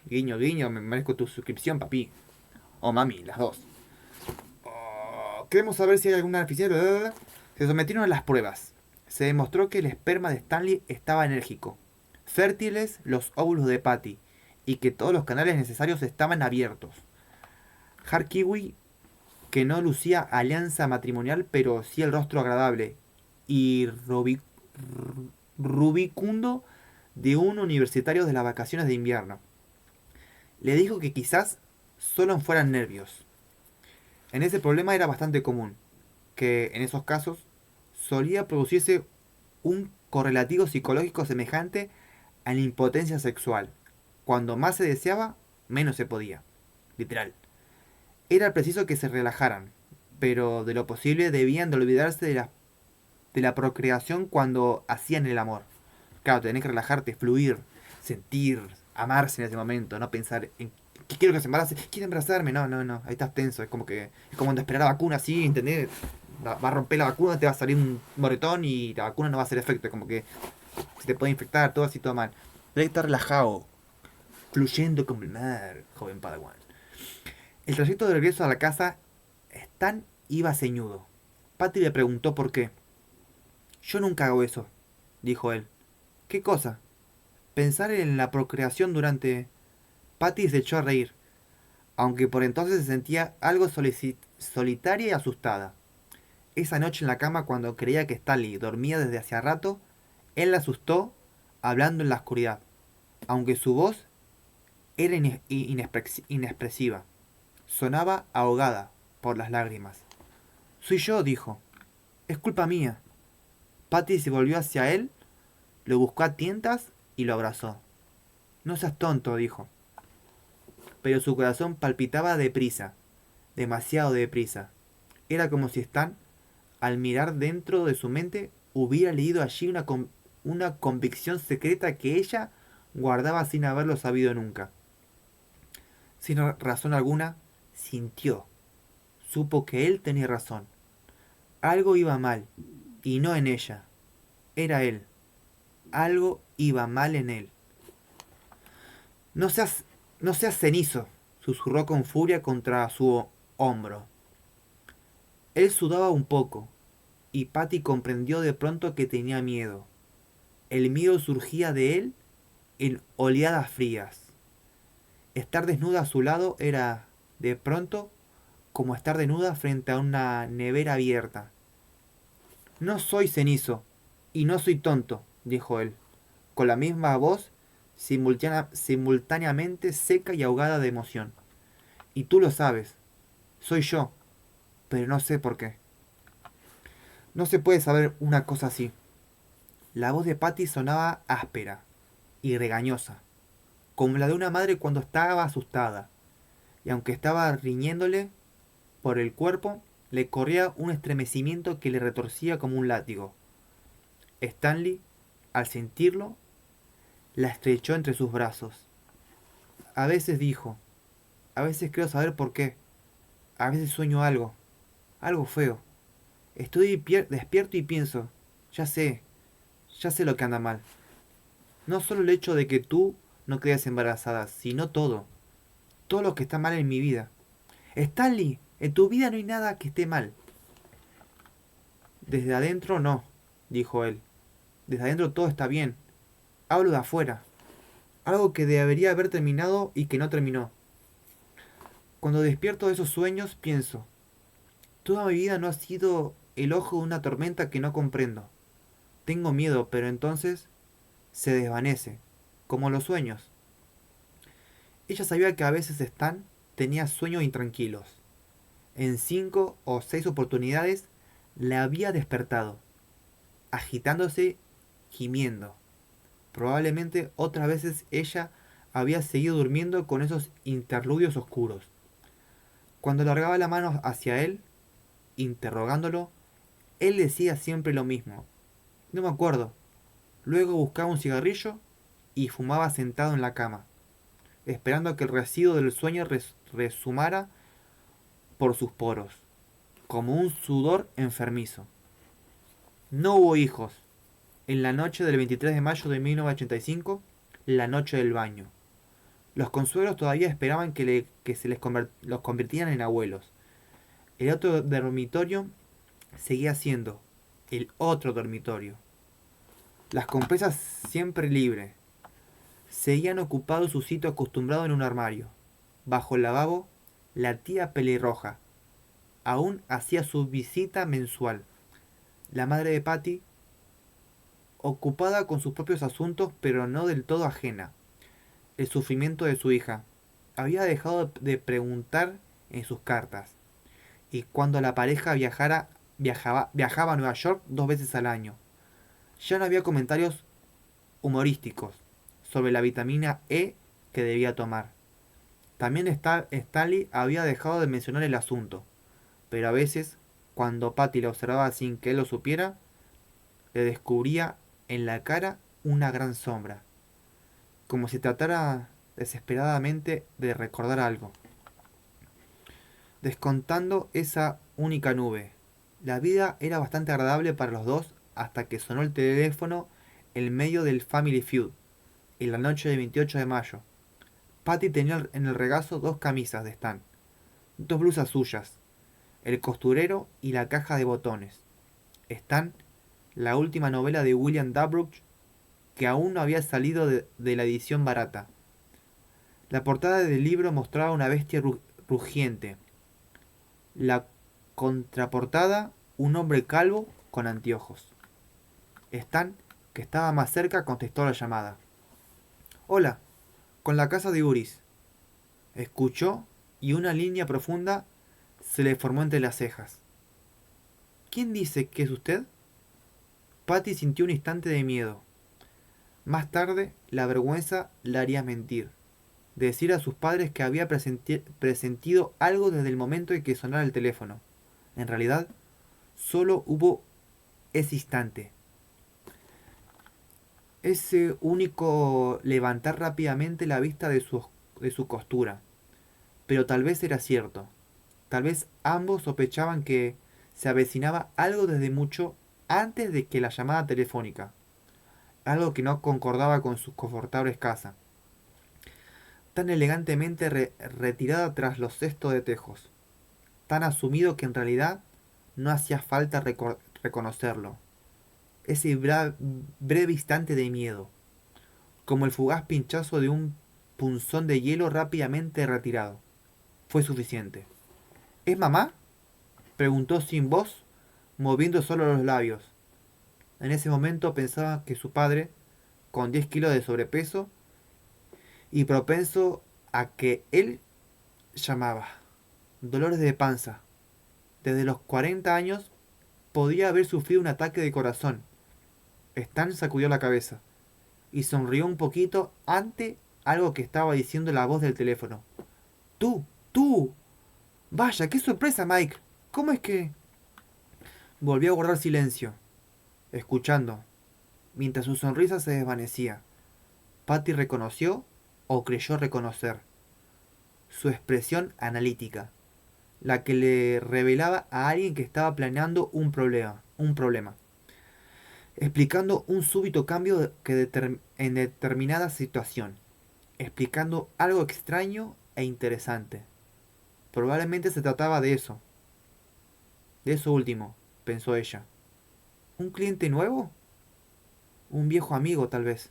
guiño, guiño, me merezco tu suscripción, papi. O mami, las dos. Queremos saber si hay alguna deficiencia. Se sometieron a las pruebas. Se demostró que el esperma de Stanley estaba enérgico. Fértiles los óvulos de Patty. Y que todos los canales necesarios estaban abiertos. Harkiwi, que no lucía alianza matrimonial, pero sí el rostro agradable y rubicundo de un universitario de las vacaciones de invierno, le dijo que quizás solo fueran nervios. En ese problema era bastante común, que en esos casos solía producirse un correlativo psicológico semejante a la impotencia sexual. Cuando más se deseaba, menos se podía. Literal. Era preciso que se relajaran, pero de lo posible debían de olvidarse de la procreación cuando hacían el amor. Claro, tenés que relajarte, fluir, sentir, amarse en ese momento, no pensar en que quiero que se embarace, quiero embarazarme, no, ahí estás tenso, es como cuando esperar la vacuna así, ¿entendés? Va a romper la vacuna, te va a salir un moretón y la vacuna no va a hacer efecto, es como que se te puede infectar, todo así, todo mal. Tenés que estar relajado, fluyendo como el mar, joven Padawan. El trayecto de regreso a la casa, Stan iba ceñudo. Patty le preguntó por qué. «Yo nunca hago eso», dijo él. «¿Qué cosa?» «Pensar en la procreación durante...». Patty se echó a reír, aunque por entonces se sentía algo solitaria y asustada. Esa noche en la cama, cuando creía que Stanley dormía desde hacía rato, él la asustó hablando en la oscuridad, aunque su voz era inexpresiva. Sonaba ahogada por las lágrimas. «Soy yo», dijo. «Es culpa mía». Patty se volvió hacia él, lo buscó a tientas y lo abrazó. «No seas tonto», dijo. Pero su corazón palpitaba deprisa, demasiado deprisa. Era como si Stan, al mirar dentro de su mente, hubiera leído allí una convicción secreta que ella guardaba sin haberlo sabido nunca. Sin razón alguna, sintió. Supo que él tenía razón. Algo iba mal, y no en ella. Era él. Algo iba mal en él. «No seas, no seas cenizo», susurró con furia contra su hombro. Él sudaba un poco. y Patty comprendió de pronto que tenía miedo. El miedo surgía de él en oleadas frías. Estar desnuda a su lado era, de pronto, como estar desnuda frente a una nevera abierta. No soy cenizo, y no soy tonto, dijo él, con la misma voz simultáneamente seca y ahogada de emoción. Y tú lo sabes, soy yo, pero no sé por qué. No se puede saber una cosa así. La voz de Patty sonaba áspera y regañosa, como la de una madre cuando estaba asustada, y aunque estaba riñéndole por el cuerpo, le corría un estremecimiento que le retorcía como un látigo. Stanley, al sentirlo, la estrechó entre sus brazos. A veces dijo, a veces creo saber por qué, a veces sueño algo, algo feo. Estoy despierto y pienso, ya sé, ya sé lo que anda mal. No solo el hecho de que tú no quedes embarazada, sino todo, todo lo que está mal en mi vida. Stanley, en tu vida no hay nada que esté mal. Desde adentro no, dijo él. Desde adentro todo está bien. Hablo de afuera. Algo que debería haber terminado y que no terminó. Cuando despierto de esos sueños pienso, toda mi vida no ha sido el ojo de una tormenta que no comprendo. Tengo miedo, pero entonces se desvanece, como los sueños. Ella sabía que a veces Stan tenía sueños intranquilos. En 5 o 6 oportunidades la había despertado, agitándose, gimiendo. Probablemente otras veces ella había seguido durmiendo con esos interludios oscuros. Cuando largaba la mano hacia él, interrogándolo, él decía siempre lo mismo. No me acuerdo. Luego buscaba un cigarrillo y fumaba sentado en la cama, esperando a que el residuo del sueño resumara por sus poros, como un sudor enfermizo. No hubo hijos. En la noche del 23 de mayo de 1985, la noche del baño. Los consuelos todavía esperaban que se los convirtieran en abuelos. El otro dormitorio seguía siendo el otro dormitorio. Las compresas siempre libres. Seguían ocupado su sitio acostumbrado en un armario. Bajo el lavabo, la tía pelirroja aún hacía su visita mensual. La madre de Patty, ocupada con sus propios asuntos, pero no del todo ajena. El sufrimiento de su hija. Había dejado de preguntar en sus cartas. Y cuando la pareja viajaba a Nueva York 2 veces al año. Ya no había comentarios humorísticos sobre la vitamina E que debía tomar. También Stanley había dejado de mencionar el asunto, pero a veces, cuando Patty la observaba sin que él lo supiera, le descubría en la cara una gran sombra, como si tratara desesperadamente de recordar algo. Descontando esa única nube, la vida era bastante agradable para los dos hasta que sonó el teléfono en medio del Family Feud, en la noche del 28 de mayo. Patty tenía en el regazo 2 camisas de Stan, 2 blusas suyas, el costurero y la caja de botones. Stan, la última novela de William Dabrough, que aún no había salido de la edición barata. La portada del libro mostraba una bestia rugiente. La contraportada, un hombre calvo con anteojos. Stan, que estaba más cerca, contestó la llamada. Hola, con la casa de Uris. Escuchó y una línea profunda se le formó entre las cejas. ¿Quién dice que es usted? Patty sintió un instante de miedo. Más tarde, la vergüenza la haría mentir. Decir a sus padres que había presentido algo desde el momento en que sonara el teléfono. En realidad, solo hubo ese instante. Ese único levantar rápidamente la vista de su costura. Pero tal vez era cierto. Tal vez ambos sospechaban que se avecinaba algo desde mucho antes de que la llamada telefónica. Algo que no concordaba con sus confortables casas, tan elegantemente retirada tras los cestos de tejos, tan asumido que en realidad no hacía falta reconocerlo. Ese breve instante de miedo, como el fugaz pinchazo de un punzón de hielo rápidamente retirado. Fue suficiente. ¿Es mamá? Preguntó sin voz, moviendo solo los labios. En ese momento pensaba que su padre, con 10 kilos de sobrepeso y propenso a que él llamaba dolores de panza. Desde los 40 años podía haber sufrido un ataque de corazón. Stan sacudió la cabeza y sonrió un poquito ante algo que estaba diciendo la voz del teléfono. ¡Tú! ¡Tú! Vaya, qué sorpresa, Mike. ¿Cómo es que...? Volvió a guardar silencio, escuchando, mientras su sonrisa se desvanecía. Patty reconoció, o creyó reconocer, su expresión analítica, la que le revelaba a alguien que estaba planeando un problema, explicando un súbito cambio en determinada situación, explicando algo extraño e interesante. Probablemente se trataba de eso último, pensó ella. ¿Un cliente nuevo? Un viejo amigo, tal vez.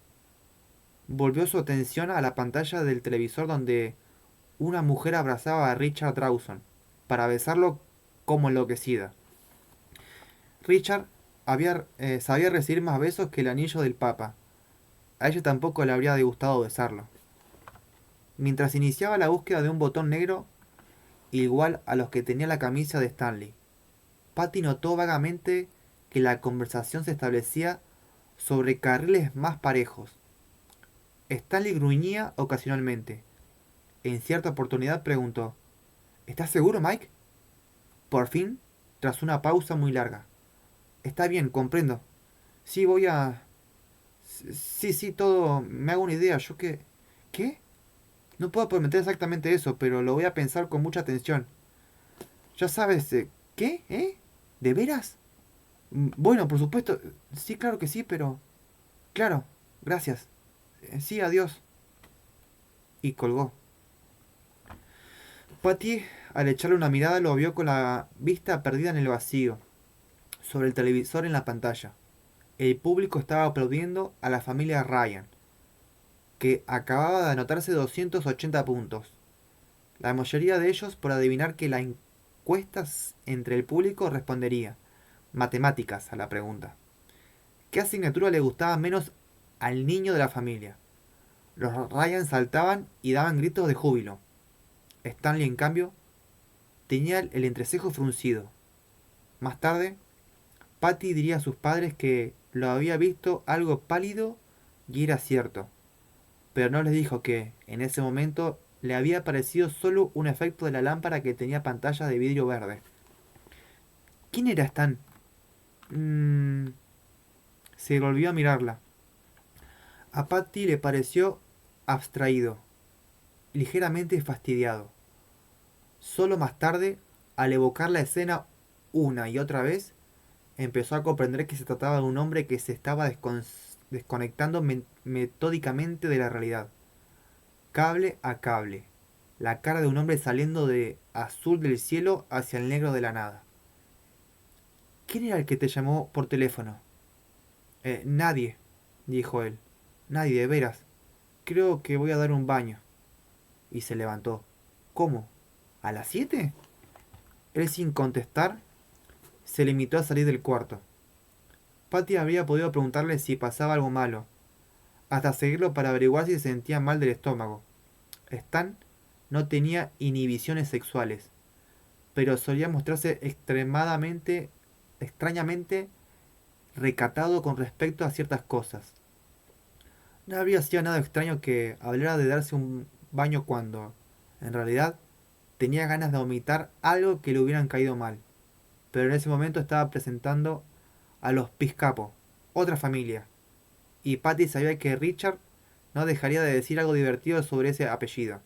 Volvió su atención a la pantalla del televisor donde una mujer abrazaba a Richard Dawson para besarlo como enloquecida. Richard sabía recibir más besos que el anillo del Papa. A ella tampoco le habría gustado besarlo. Mientras iniciaba la búsqueda de un botón negro igual a los que tenía la camisa de Stanley, Patty notó vagamente que la conversación se establecía sobre carriles más parejos. Stanley gruñía ocasionalmente. En cierta oportunidad preguntó: ¿Estás seguro, Mike? Por fin, tras una pausa muy larga. Está bien, comprendo. Sí, voy a... Sí, todo... Me hago una idea. ¿Yo qué? ¿Qué? No puedo prometer exactamente eso, pero lo voy a pensar con mucha atención. Ya sabes... ¿Qué? ¿Eh? ¿De veras? Bueno, por supuesto. Sí, claro que sí, pero... Claro, gracias. Sí, adiós. Y colgó. Patty, al echarle una mirada, lo vio con la vista perdida en el vacío, sobre el televisor en la pantalla. El público estaba aplaudiendo a la familia Ryan, que acababa de anotarse 280 puntos. La mayoría de ellos por adivinar que la encuesta entre el público respondería matemáticas a la pregunta. ¿Qué asignatura le gustaba menos al niño de la familia? Los Ryan saltaban y daban gritos de júbilo. Stanley, en cambio, tenía el entrecejo fruncido. Más tarde, Patty diría a sus padres que lo había visto algo pálido y era cierto, pero no les dijo que, en ese momento, le había parecido solo un efecto de la lámpara que tenía pantalla de vidrio verde. ¿Quién era Stan? Se volvió a mirarla. A Patty le pareció abstraído, ligeramente fastidiado. Solo más tarde, al evocar la escena una y otra vez, empezó a comprender que se trataba de un hombre que se estaba desconectando metódicamente de la realidad, cable a cable, la cara de un hombre saliendo de azul del cielo hacia el negro de la nada. ¿Quién era el que te llamó por teléfono? Nadie, dijo él. Nadie, de veras. Creo que voy a dar un baño. Y se levantó. ¿Cómo? ¿A las 7? Él, sin contestar, se limitó a salir del cuarto. Patty habría podido preguntarle si pasaba algo malo, hasta seguirlo para averiguar si se sentía mal del estómago. Stan no tenía inhibiciones sexuales, pero solía mostrarse extrañamente recatado con respecto a ciertas cosas. No habría sido nada extraño que hablara de darse un baño cuando, en realidad, tenía ganas de vomitar algo que le hubieran caído mal. Pero en ese momento estaba presentando a los Piscapo, otra familia, y Patty sabía que Richard no dejaría de decir algo divertido sobre ese apellido.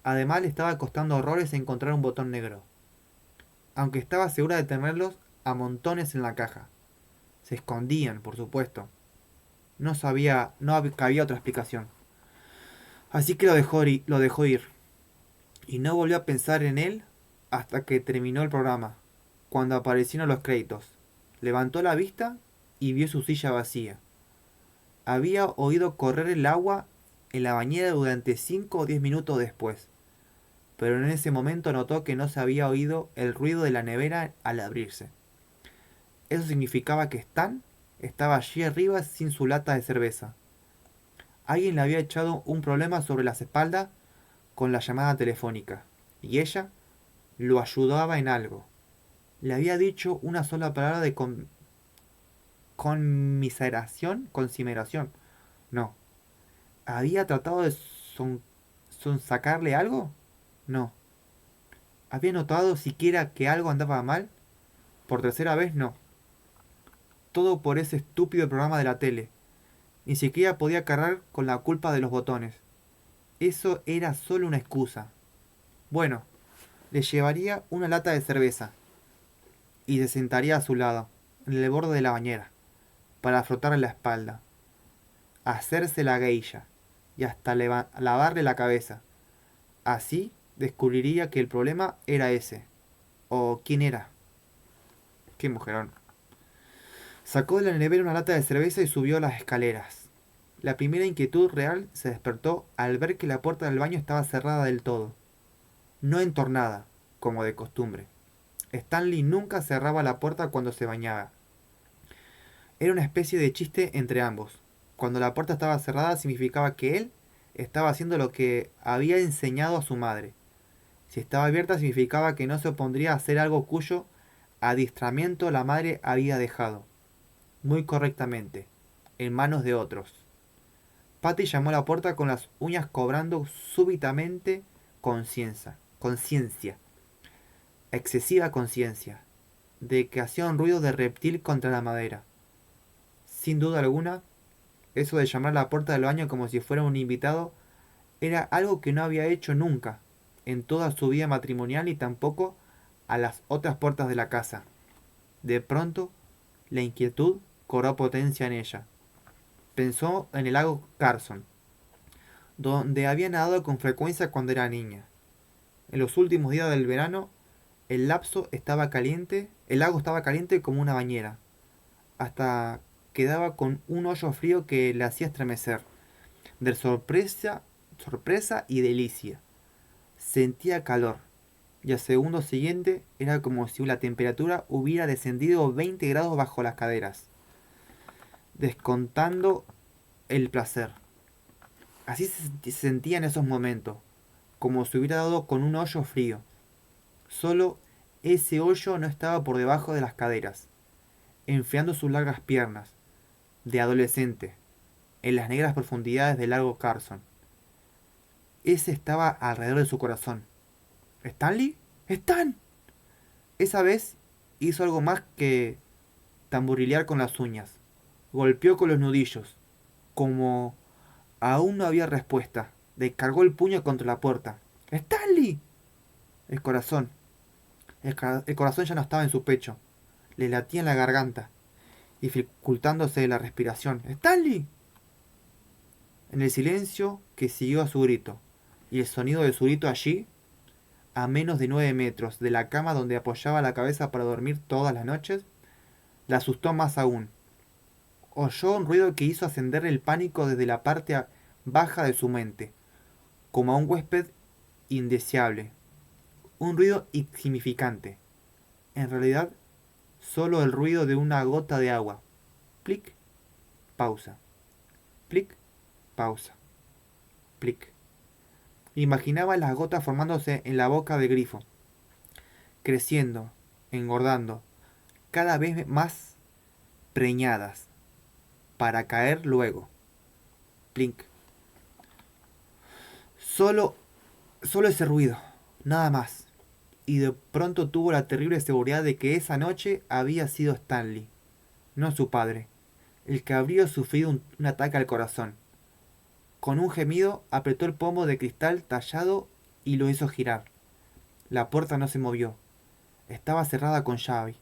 Además, le estaba costando horrores encontrar un botón negro, aunque estaba segura de tenerlos a montones en la caja. Se escondían, por supuesto. No cabía otra explicación. Así que lo dejó ir, y no volvió a pensar en él hasta que terminó el programa, cuando aparecieron los créditos. Levantó la vista y vio su silla vacía. Había oído correr el agua en la bañera durante 5 o 10 minutos después, pero en ese momento notó que no se había oído el ruido de la nevera al abrirse. Eso significaba que Stan estaba allí arriba sin su lata de cerveza. Alguien le había echado un problema sobre las espaldas con la llamada telefónica, y ella lo ayudaba en algo. Le había dicho una sola palabra de consideración. No. ¿Había tratado de sonsacarle algo? No. ¿Había notado siquiera que algo andaba mal? Por tercera vez, no. Todo por ese estúpido programa de la tele. Ni siquiera podía cargar con la culpa de los botones. Eso era solo una excusa. Bueno, le llevaría una lata de cerveza y se sentaría a su lado, en el borde de la bañera, para frotarle la espalda, hacerse la geisha y hasta lavarle la cabeza. Así descubriría que el problema era ese. ¿O quién era? Qué mujerón. Sacó de la nevera una lata de cerveza y subió las escaleras. La primera inquietud real se despertó al ver que la puerta del baño estaba cerrada del todo. No entornada, como de costumbre. Stanley nunca cerraba la puerta cuando se bañaba. Era una especie de chiste entre ambos. Cuando la puerta estaba cerrada significaba que él estaba haciendo lo que había enseñado a su madre. Si estaba abierta significaba que no se opondría a hacer algo cuyo adiestramiento la madre había dejado, muy correctamente, en manos de otros. Patty llamó a la puerta con las uñas cobrando súbitamente conciencia, excesiva conciencia, de que hacía un ruido de reptil contra la madera. Sin duda alguna, eso de llamar a la puerta del baño como si fuera un invitado era algo que no había hecho nunca en toda su vida matrimonial y tampoco a las otras puertas de la casa. De pronto, la inquietud cobró potencia en ella. Pensó en el lago Carson, donde había nadado con frecuencia cuando era niña. En los últimos días del verano, el lago estaba caliente como una bañera, hasta quedaba con un hoyo frío que le hacía estremecer, de sorpresa y delicia. Sentía calor, y al segundo siguiente era como si la temperatura hubiera descendido 20 grados bajo las caderas, descontando el placer. Así se sentía en esos momentos, como si hubiera dado con un hoyo frío. Solo ese hoyo no estaba por debajo de las caderas, enfriando sus largas piernas, de adolescente, en las negras profundidades del lago Carson. Ese estaba alrededor de su corazón. ¿Stanley? ¡Stan! Esa vez hizo algo más que tamborilear con las uñas. Golpeó con los nudillos. Como aún no había respuesta, descargó el puño contra la puerta. ¡Stanley! El corazón. El corazón ya no estaba en su pecho. Le latía en la garganta, dificultándose la respiración. ¡Stanley! En el silencio que siguió a su grito, y el sonido de su grito allí, a menos de 9 metros de la cama donde apoyaba la cabeza para dormir todas las noches, la asustó más aún. Oyó un ruido que hizo ascender el pánico desde la parte baja de su mente, como a un huésped indeseable. Un ruido insignificante. En realidad, solo el ruido de una gota de agua. Plic, pausa. Plic, pausa. Plic. Imaginaba las gotas formándose en la boca del grifo, creciendo, engordando, cada vez más preñadas, para caer luego. Plink. Solo, solo ese ruido, nada más. Y de pronto tuvo la terrible seguridad de que esa noche había sido Stanley, no su padre, el que habría sufrido un ataque al corazón. Con un gemido apretó el pomo de cristal tallado y lo hizo girar. La puerta no se movió. Estaba cerrada con llave.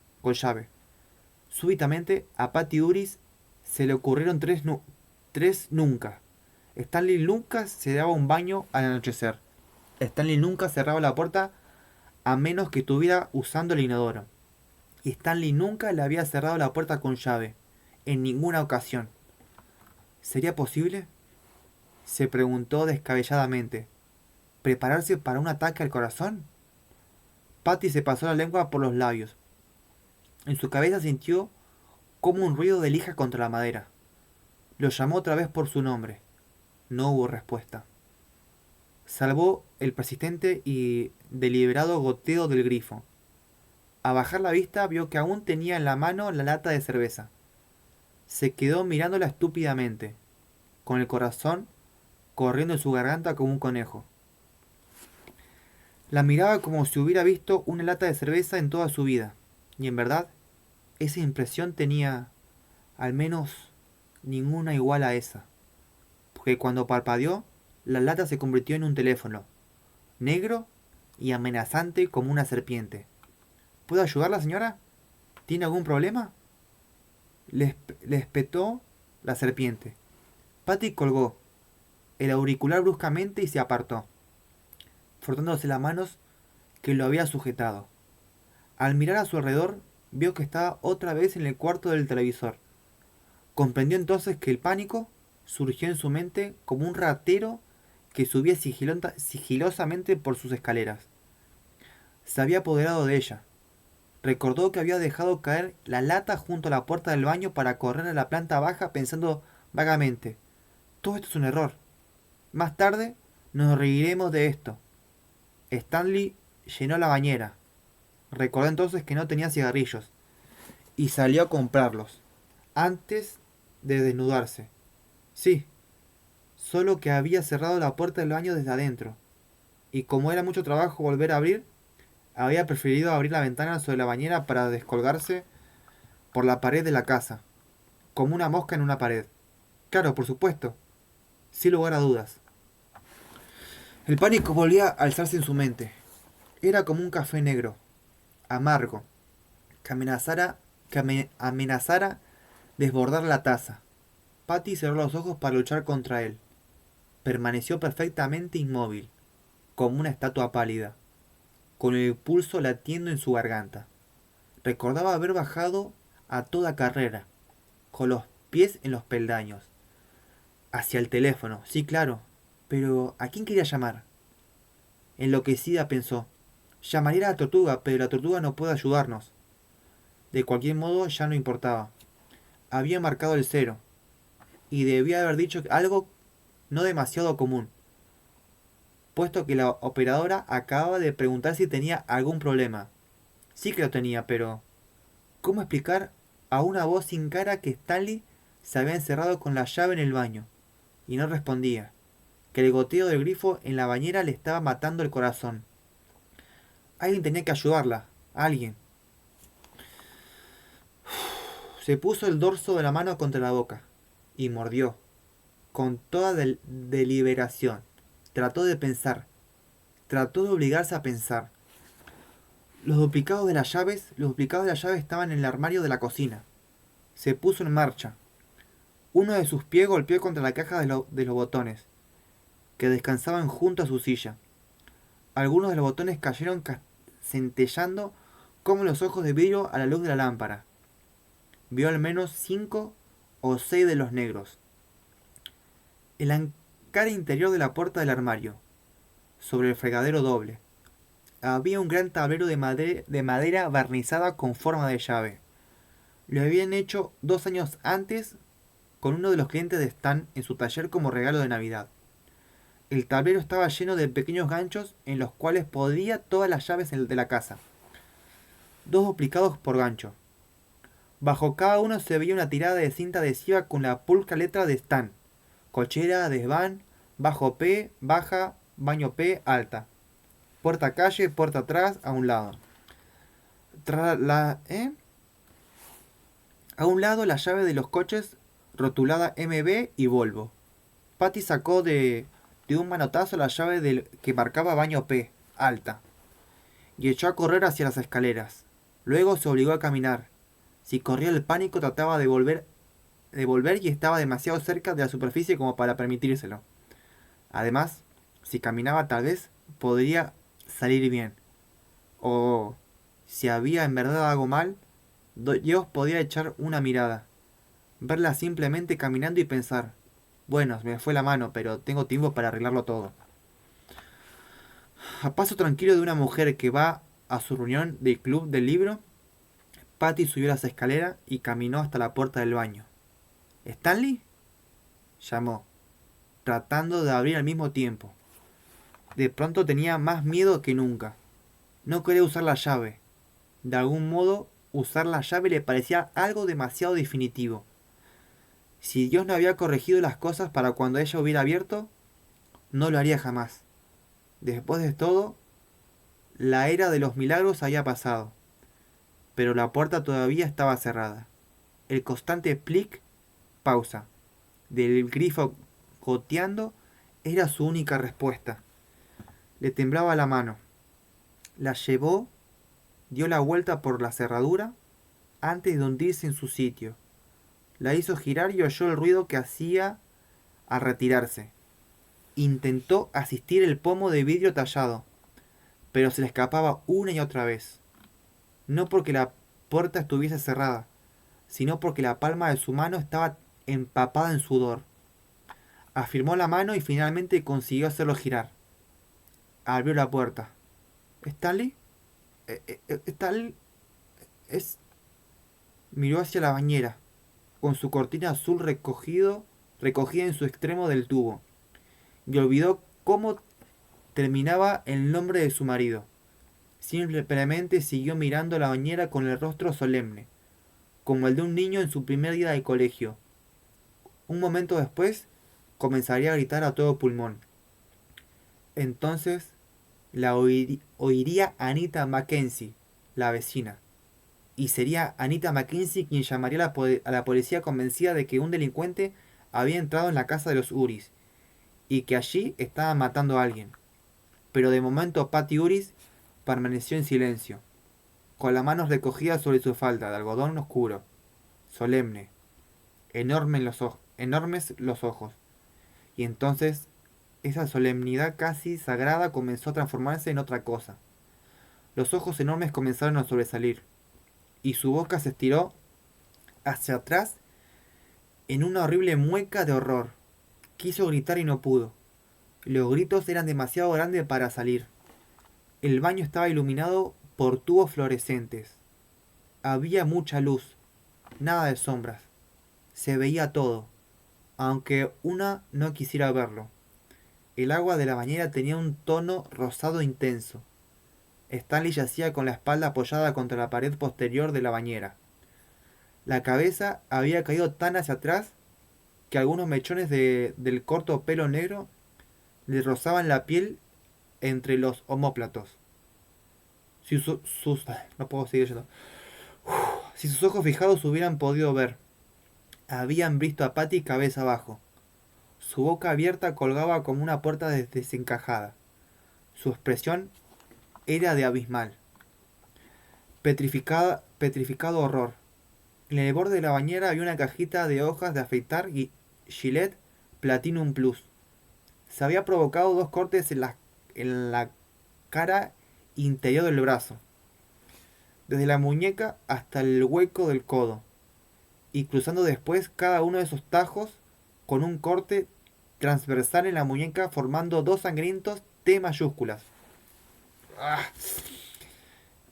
Súbitamente a Patty Uris se le ocurrieron tres nunca. Stanley nunca se daba un baño al anochecer. Stanley nunca cerraba la puerta a menos que estuviera usando el inodoro. y Stanley nunca le había cerrado la puerta con llave, en ninguna ocasión. ¿Sería posible? Se preguntó descabelladamente. ¿Prepararse para un ataque al corazón? Patty se pasó la lengua por los labios. En su cabeza sintió como un ruido de lija contra la madera. Lo llamó otra vez por su nombre. No hubo respuesta. Salvó el persistente y deliberado goteo del grifo. A bajar la vista vio que aún tenía en la mano la lata de cerveza. Se quedó mirándola estúpidamente, con el corazón corriendo en su garganta como un conejo. La miraba como si hubiera visto una lata de cerveza en toda su vida, y en verdad, esa impresión tenía, al menos, ninguna igual a esa, porque cuando parpadeó, la lata se convirtió en un teléfono, negro y amenazante como una serpiente. ¿Puedo ayudarla, señora? ¿Tiene algún problema? Le espetó la serpiente. Patty colgó el auricular bruscamente y se apartó, frotándose las manos que lo había sujetado. Al mirar a su alrededor, vio que estaba otra vez en el cuarto del televisor. Comprendió entonces que el pánico surgió en su mente como un ratero que subía sigilosamente por sus escaleras. Se había apoderado de ella. Recordó que había dejado caer la lata junto a la puerta del baño para correr a la planta baja pensando vagamente: todo esto es un error. Más tarde nos reiremos de esto. Stanley llenó la bañera. Recordó entonces que no tenía cigarrillos y salió a comprarlos antes de desnudarse. Sí, solo que había cerrado la puerta del baño desde adentro, y como era mucho trabajo volver a abrir, había preferido abrir la ventana sobre la bañera para descolgarse por la pared de la casa, como una mosca en una pared. Claro, por supuesto, sin lugar a dudas. El pánico volvía a alzarse en su mente. Era como un café negro, amargo, que amenazara desbordar la taza. Patty cerró los ojos para luchar contra él. Permaneció perfectamente inmóvil, como una estatua pálida, con el pulso latiendo en su garganta. Recordaba haber bajado a toda carrera, con los pies en los peldaños, hacia el teléfono, sí, claro, pero ¿a quién quería llamar? Enloquecida pensó: llamaría a la tortuga, pero la tortuga no puede ayudarnos. De cualquier modo ya no importaba. Había marcado el cero, y debía haber dicho algo no demasiado común, puesto que la operadora acababa de preguntar si tenía algún problema. Sí que lo tenía, pero ¿cómo explicar a una voz sin cara que Stanley se había encerrado con la llave en el baño y no respondía? Que el goteo del grifo en la bañera le estaba matando el corazón. Alguien tenía que ayudarla. Alguien. Se puso el dorso de la mano contra la boca y mordió, con toda deliberación. Trató de pensar. Trató de obligarse a pensar. Los duplicados de las llaves estaban en el armario de la cocina. Se puso en marcha. Uno de sus pies golpeó contra la caja de los botones, que descansaban junto a su silla. Algunos de los botones cayeron centellando como los ojos de vidrio a la luz de la lámpara. Vio al menos 5 o 6 de los negros. En la cara interior de la puerta del armario, sobre el fregadero doble, había un gran tablero de madera barnizada con forma de llave. Lo habían hecho 2 años antes con uno de los clientes de Stan en su taller como regalo de Navidad. El tablero estaba lleno de pequeños ganchos en los cuales podía todas las llaves de la casa. 2 duplicados por gancho. Bajo cada uno se veía una tirada de cinta adhesiva con la pulcra letra de Stan: cochera, desván, bajo P, baja, baño P, alta. Puerta calle, puerta atrás, a un lado. A un lado la llave de los coches rotulada MB y Volvo. Patty sacó de un manotazo la llave que marcaba baño P, alta, y echó a correr hacia las escaleras. Luego se obligó a caminar. Si corría el pánico trataba de volver y estaba demasiado cerca de la superficie como para permitírselo. Además, si caminaba tal vez podría salir bien. O, si había en verdad algo mal, Dios podía echar una mirada, verla simplemente caminando y pensar, bueno, me fue la mano, pero tengo tiempo para arreglarlo todo. A paso tranquilo de una mujer que va a su reunión del club del libro, Patty subió las escaleras y caminó hasta la puerta del baño. ¿Stanley? Llamó, tratando de abrir al mismo tiempo. De pronto tenía más miedo que nunca. No quería usar la llave. De algún modo, usar la llave le parecía algo demasiado definitivo. Si Dios no había corregido las cosas para cuando ella hubiera abierto, no lo haría jamás. Después de todo, la era de los milagros había pasado, pero la puerta todavía estaba cerrada. El constante plic, pausa, del grifo goteando era su única respuesta. Le temblaba la mano. La llevó, dio la vuelta por la cerradura antes de hundirse en su sitio. La hizo girar y oyó el ruido que hacía al retirarse. Intentó asistir el pomo de vidrio tallado, pero se le escapaba una y otra vez. No porque la puerta estuviese cerrada, sino porque la palma de su mano estaba empapada en sudor. Afirmó la mano y finalmente consiguió hacerlo girar. Abrió la puerta. ¿Stanley? ¿Stanley? Es... Miró hacia la bañera, con su cortina azul recogida en su extremo del tubo, y olvidó cómo terminaba el nombre de su marido. Simplemente siguió mirando la bañera con el rostro solemne, como el de un niño en su primer día de colegio. Un momento después, comenzaría a gritar a todo pulmón. Entonces, oiría Anita Mackenzie, la vecina. Y sería Anita Mackenzie quien llamaría a la policía convencida de que un delincuente había entrado en la casa de los Uris y que allí estaba matando a alguien. Pero de momento Patty Uris permaneció en silencio, con las manos recogidas sobre su falda de algodón oscuro, solemne, enormes los ojos. Y entonces esa solemnidad casi sagrada comenzó a transformarse en otra cosa. Los ojos enormes comenzaron a sobresalir, y su boca se estiró hacia atrás en una horrible mueca de horror. Quiso gritar y no pudo. Los gritos eran demasiado grandes para salir. El baño estaba iluminado por tubos fluorescentes. Había mucha luz, nada de sombras. Se veía todo, aunque una no quisiera verlo. El agua de la bañera tenía un tono rosado intenso. Stanley yacía con la espalda apoyada contra la pared posterior de la bañera. La cabeza había caído tan hacia atrás que algunos mechones del corto pelo negro le rozaban la piel entre los omóplatos. Si no puedo seguir yendo. Si sus ojos fijados hubieran podido ver, habían visto a Patty cabeza abajo. Su boca abierta colgaba como una puerta desencajada. Su expresión era de abismal, petrificado horror. En el borde de la bañera había una cajita de hojas de afeitar y Gillette Platinum Plus. Se había provocado dos cortes en la cara interior del brazo, desde la muñeca hasta el hueco del codo, y cruzando después cada uno de esos tajos con un corte transversal en la muñeca formando dos sangrientos T mayúsculas. ¡Ah!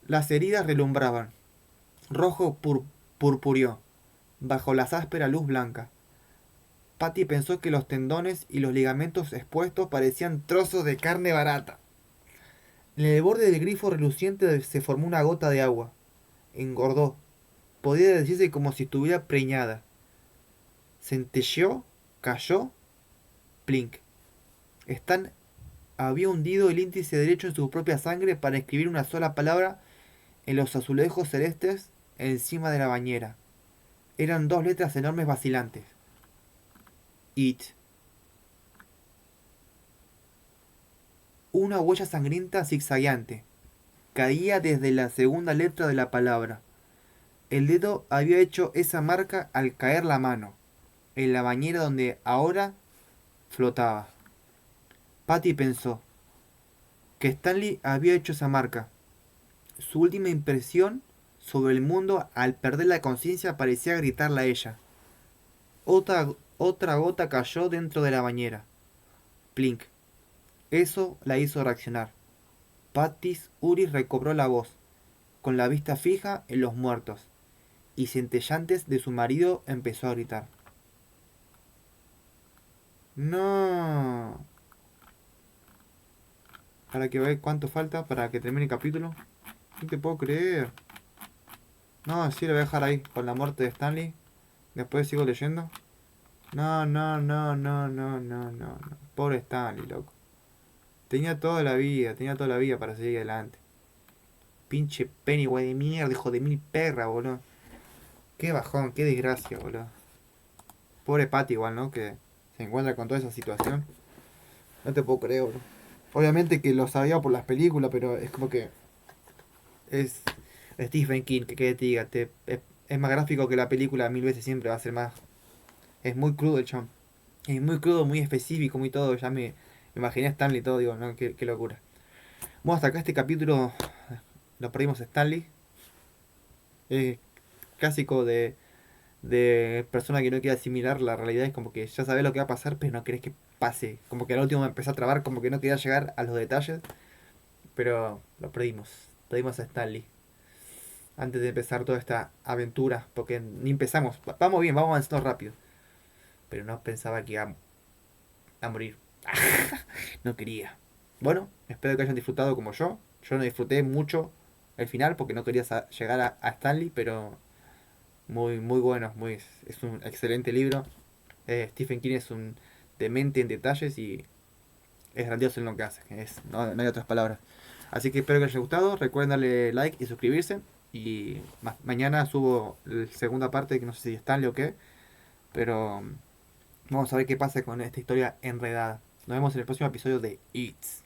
Las heridas relumbraban, rojo purpúreo, bajo la áspera luz blanca. Patty pensó que los tendones y los ligamentos expuestos parecían trozos de carne barata. En el borde del grifo reluciente se formó una gota de agua. Engordó. Podía decirse como si estuviera preñada. Centelleó, cayó, plink. Stan había hundido el índice derecho en su propia sangre para escribir una sola palabra en los azulejos celestes encima de la bañera. Eran dos letras enormes vacilantes. It. Una huella sangrienta zigzagueante caía desde la segunda letra de la palabra. El dedo había hecho esa marca al caer la mano, en la bañera donde ahora flotaba. Patty pensó que Stanley había hecho esa marca. Su última impresión sobre el mundo, al perder la conciencia, parecía gritarle a ella. Otra gota cayó dentro de la bañera. Plink. Eso la hizo reaccionar. Patis Uri recobró la voz, con la vista fija en los muertos, y centellantes de su marido empezó a gritar. No. Para que veáis cuánto falta para que termine el capítulo. No te puedo creer. No, sí, lo voy a dejar ahí, con la muerte de Stanley. Después sigo leyendo. No, no, no, no, no, no, no, no. Pobre Stanley, loco. Tenía toda la vida para seguir adelante. Pinche Pennywise de mierda, hijo de mil perra, boludo. Qué bajón, qué desgracia, boludo. Pobre Patty igual, ¿no? Que se encuentra con toda esa situación. No te puedo creer, boludo. Obviamente que lo sabía por las películas, pero es como que es Stephen King, que te diga, es más gráfico que la película mil veces, siempre va a ser más. Es muy crudo el chon. Es muy crudo, muy específico, muy todo. Ya me imaginé a Stanley y todo, digo, no, qué locura. Bueno, hasta acá este capítulo lo perdimos a Stanley. Es clásico de persona que no quiere asimilar la realidad. Es como que ya sabes lo que va a pasar, pero no querés que pase. Como que al último me empezó a trabar, como que no quería llegar a los detalles. Pero lo perdimos. Perdimos a Stanley. Antes de empezar toda esta aventura. Porque ni empezamos. Vamos bien, vamos avanzando rápido. Pero no pensaba que iba a morir. No quería. Bueno, espero que hayan disfrutado como yo. Yo no disfruté mucho el final porque no quería llegar a Stanley, pero muy bueno. Es un excelente libro. Stephen King es un demente en detalles y es grandioso en lo que hace. No hay otras palabras. Así que espero que les haya gustado. Recuerden darle like y suscribirse. Y mañana subo la segunda parte, que no sé si Stanley o qué. Pero vamos a ver qué pasa con esta historia enredada. Nos vemos en el próximo episodio de It's.